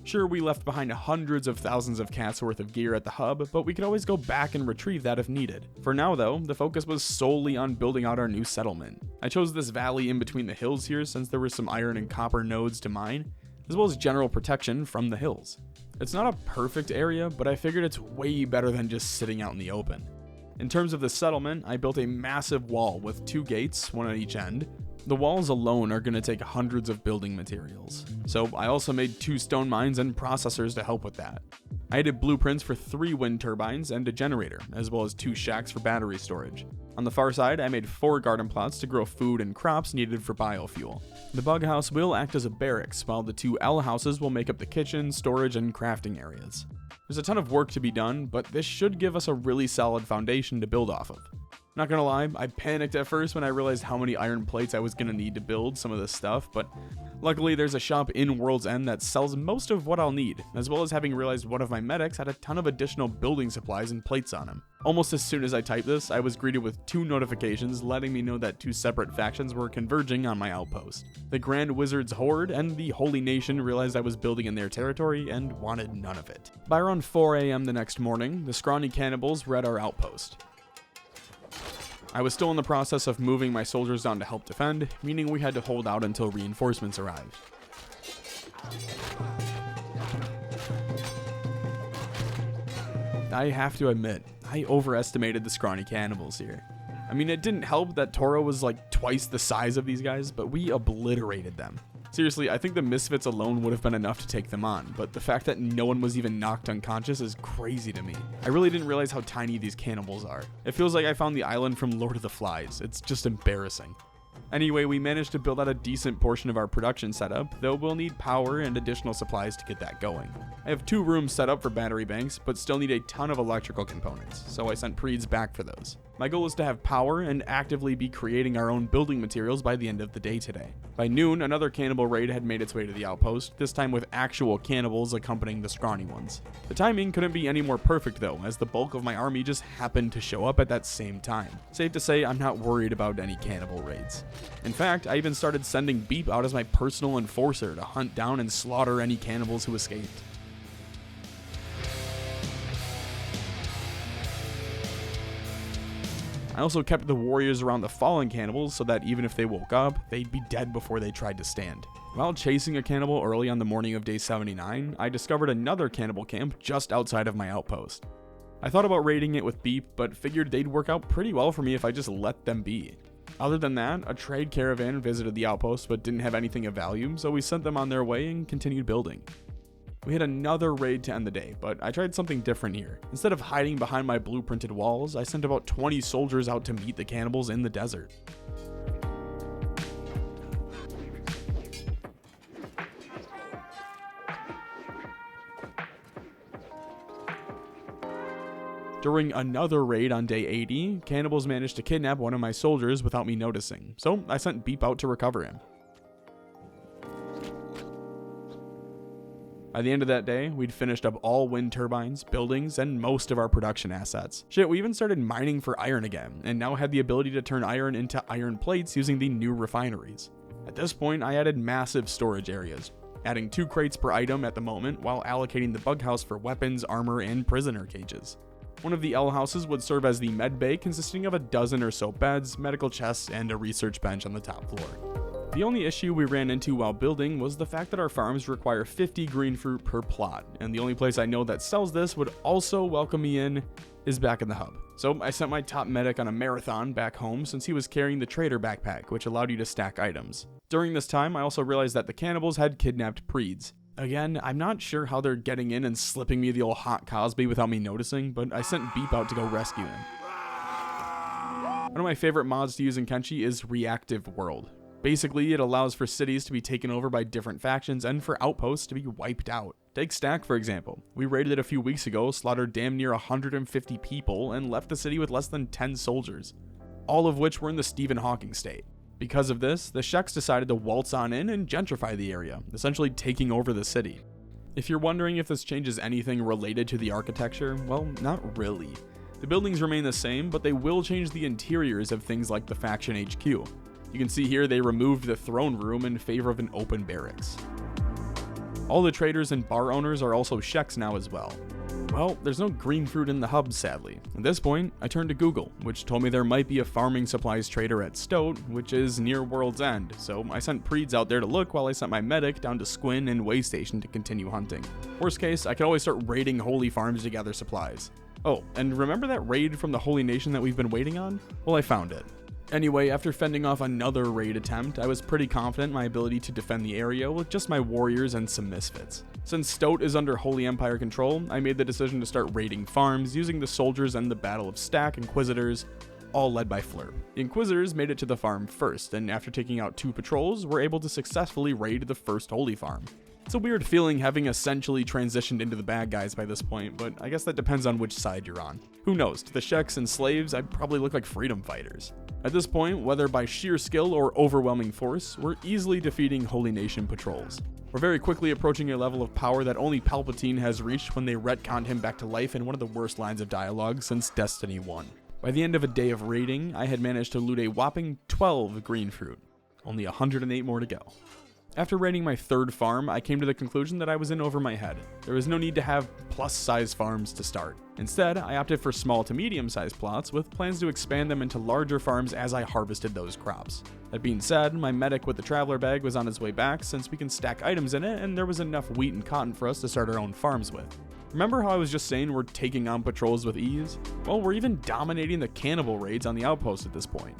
Sure, we left behind hundreds of thousands of cats worth of gear at the hub, but we could always go back and retrieve that if needed. For now though, the focus was solely on building out our new settlement. I chose this valley in between the hills here since there were some iron and copper nodes to mine, as well as general protection from the hills. It's not a perfect area, but I figured it's way better than just sitting out in the open. In terms of the settlement, I built a massive wall with 2 gates, one on each end. The walls alone are going to take hundreds of building materials, so I also made 2 stone mines and processors to help with that. I added blueprints for 3 wind turbines and a generator, as well as 2 shacks for battery storage. On the far side, I made 4 garden plots to grow food and crops needed for biofuel. The bug house will act as a barracks, while the 2 L houses will make up the kitchen, storage, and crafting areas. There's a ton of work to be done, but this should give us a really solid foundation to build off of. Not gonna lie, I panicked at first when I realized how many iron plates I was gonna need to build some of this stuff, but luckily there's a shop in World's End that sells most of what I'll need, as well as having realized one of my medics had a ton of additional building supplies and plates on him. Almost as soon as I typed this, I was greeted with 2 notifications letting me know that 2 separate factions were converging on my outpost. The Grand Wizard's Horde and the Holy Nation realized I was building in their territory and wanted none of it. By around 4 AM the next morning, the scrawny cannibals were at our outpost. I was still in the process of moving my soldiers down to help defend, meaning we had to hold out until reinforcements arrived. I have to admit, I overestimated the scrawny cannibals here. I mean, it didn't help that Toro was like twice the size of these guys, but we obliterated them. Seriously, I think the Misfits alone would have been enough to take them on, but the fact that no one was even knocked unconscious is crazy to me. I really didn't realize how tiny these cannibals are. It feels like I found the island from Lord of the Flies. It's just embarrassing. Anyway, we managed to build out a decent portion of our production setup, though we'll need power and additional supplies to get that going. I have 2 rooms set up for battery banks, but still need a ton of electrical components, so I sent Preeds back for those. My goal is to have power and actively be creating our own building materials by the end of the day today. By noon, another cannibal raid had made its way to the outpost, this time with actual cannibals accompanying the scrawny ones. The timing couldn't be any more perfect though, as the bulk of my army just happened to show up at that same time. Safe to say, I'm not worried about any cannibal raids. In fact, I even started sending Beep out as my personal enforcer to hunt down and slaughter any cannibals who escaped. I also kept the warriors around the fallen cannibals so that even if they woke up, they'd be dead before they tried to stand. While chasing a cannibal early on the morning of day 79, I discovered another cannibal camp just outside of my outpost. I thought about raiding it with Beep, but figured they'd work out pretty well for me if I just let them be. Other than that, a trade caravan visited the outpost but didn't have anything of value, so we sent them on their way and continued building. We had another raid to end the day, but I tried something different here. Instead of hiding behind my blueprinted walls, I sent about 20 soldiers out to meet the cannibals in the desert. During another raid on day 80, cannibals managed to kidnap one of my soldiers without me noticing, so I sent Beep out to recover him. By the end of that day, we'd finished up all wind turbines, buildings, and most of our production assets. Shit, we even started mining for iron again, and now had the ability to turn iron into iron plates using the new refineries. At this point, I added massive storage areas, adding 2 crates per item at the moment while allocating the bug house for weapons, armor, and prisoner cages. One of the L houses would serve as the med bay, consisting of a dozen or so beds, medical chests, and a research bench on the top floor. The only issue we ran into while building was the fact that our farms require 50 green fruit per plot, and the only place I know that sells this would also welcome me in is back in the hub. So I sent my top medic on a marathon back home since he was carrying the trader backpack, which allowed you to stack items. During this time, I also realized that the cannibals had kidnapped Preeds. Again, I'm not sure how they're getting in and slipping me the old hot Cosby without me noticing, but I sent Beep out to go rescue him. One of my favorite mods to use in Kenshi is Reactive World. Basically, it allows for cities to be taken over by different factions and for outposts to be wiped out. Take Stack, for example. We raided it a few weeks ago, slaughtered damn near 150 people, and left the city with less than 10 soldiers, all of which were in the Stephen Hawking state. Because of this, the Sheks decided to waltz on in and gentrify the area, essentially taking over the city. If you're wondering if this changes anything related to the architecture, well, not really. The buildings remain the same, but they will change the interiors of things like the faction HQ. You can see here they removed the throne room in favor of an open barracks. All the traders and bar owners are also Sheks now as well. Well, there's no green fruit in the hub, sadly. At this point, I turned to Google, which told me there might be a farming supplies trader at Stoat, which is near World's End, so I sent Preeds out there to look while I sent my medic down to Squin and Waystation to continue hunting. Worst case, I could always start raiding holy farms to gather supplies. Oh, and remember that raid from the Holy Nation that we've been waiting on? Well, I found it. Anyway, after fending off another raid attempt, I was pretty confident in my ability to defend the area with just my warriors and some misfits. Since Stoat is under Holy Empire control, I made the decision to start raiding farms using the soldiers and the Battle of Stack Inquisitors, all led by Flurp. The Inquisitors made it to the farm first, and after taking out 2 patrols, were able to successfully raid the first Holy Farm. It's a weird feeling having essentially transitioned into the bad guys by this point, but I guess that depends on which side you're on. Who knows, to the Sheks and slaves, I'd probably look like freedom fighters. At this point, whether by sheer skill or overwhelming force, we're easily defeating Holy Nation patrols. We're very quickly approaching a level of power that only Palpatine has reached when they retconned him back to life in one of the worst lines of dialogue since Destiny 1. By the end of a day of raiding, I had managed to loot a whopping 12 green fruit. Only 108 more to go. After raiding my 3rd farm, I came to the conclusion that I was in over my head. There was no need to have plus-size farms to start. Instead, I opted for small to medium-sized plots with plans to expand them into larger farms as I harvested those crops. That being said, my medic with the traveler bag was on his way back since we can stack items in it and there was enough wheat and cotton for us to start our own farms with. Remember how I was just saying we're taking on patrols with ease? Well, we're even dominating the cannibal raids on the outpost at this point.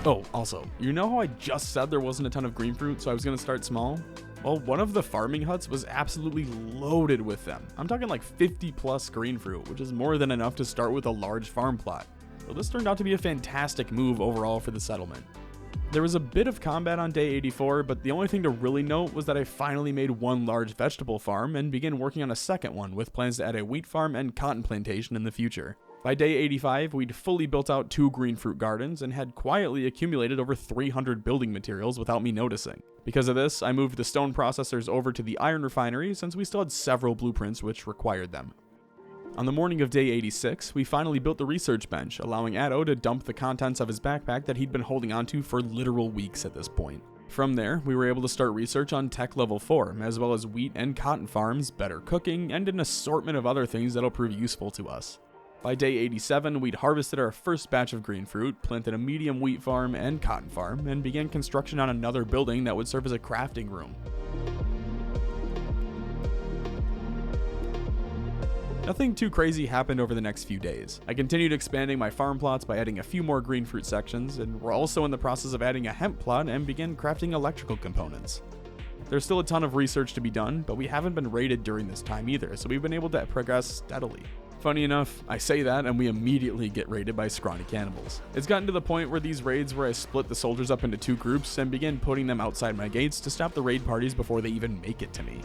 Oh, also, you know how I just said there wasn't a ton of green fruit, so I was going to start small? Well, one of the farming huts was absolutely loaded with them. I'm talking like 50 plus green fruit, which is more than enough to start with a large farm plot. So this turned out to be a fantastic move overall for the settlement. There was a bit of combat on day 84, but the only thing to really note was that I finally made one large vegetable farm and began working on a second one with plans to add a wheat farm and cotton plantation in the future. By day 85, we'd fully built out 2 green fruit gardens and had quietly accumulated over 300 building materials without me noticing. Because of this, I moved the stone processors over to the iron refinery since we still had several blueprints which required them. On the morning of day 86, we finally built the research bench, allowing Addo to dump the contents of his backpack that he'd been holding onto for literal weeks at this point. From there, we were able to start research on tech level 4, as well as wheat and cotton farms, better cooking, and an assortment of other things that'll prove useful to us. By day 87, we'd harvested our first batch of green fruit, planted a medium wheat farm and cotton farm, and began construction on another building that would serve as a crafting room. Nothing too crazy happened over the next few days. I continued expanding my farm plots by adding a few more green fruit sections, and we're also in the process of adding a hemp plot and began crafting electrical components. There's still a ton of research to be done, but we haven't been raided during this time either, so we've been able to progress steadily. Funny enough, I say that and we immediately get raided by scrawny cannibals. It's gotten to the point where these raids where I split the soldiers up into two groups and begin putting them outside my gates to stop the raid parties before they even make it to me.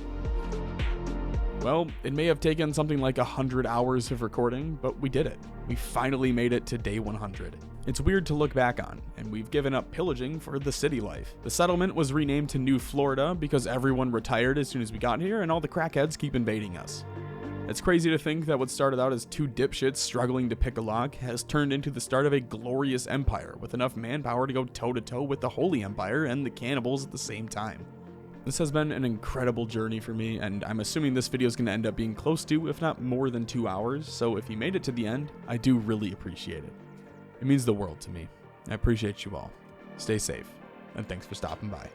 Well, it may have taken something like 100 hours of recording, but we did it. We finally made it to day 100. It's weird to look back on, and we've given up pillaging for the city life. The settlement was renamed to New Florida because everyone retired as soon as we got here and all the crackheads keep invading us. It's crazy to think that what started out as two dipshits struggling to pick a lock has turned into the start of a glorious empire with enough manpower to go toe-to-toe with the Holy Empire and the cannibals at the same time. This has been an incredible journey for me, and I'm assuming this video is going to end up being close to, if not more than 2 hours, so if you made it to the end, I do really appreciate it. It means the world to me. I appreciate you all. Stay safe, and thanks for stopping by.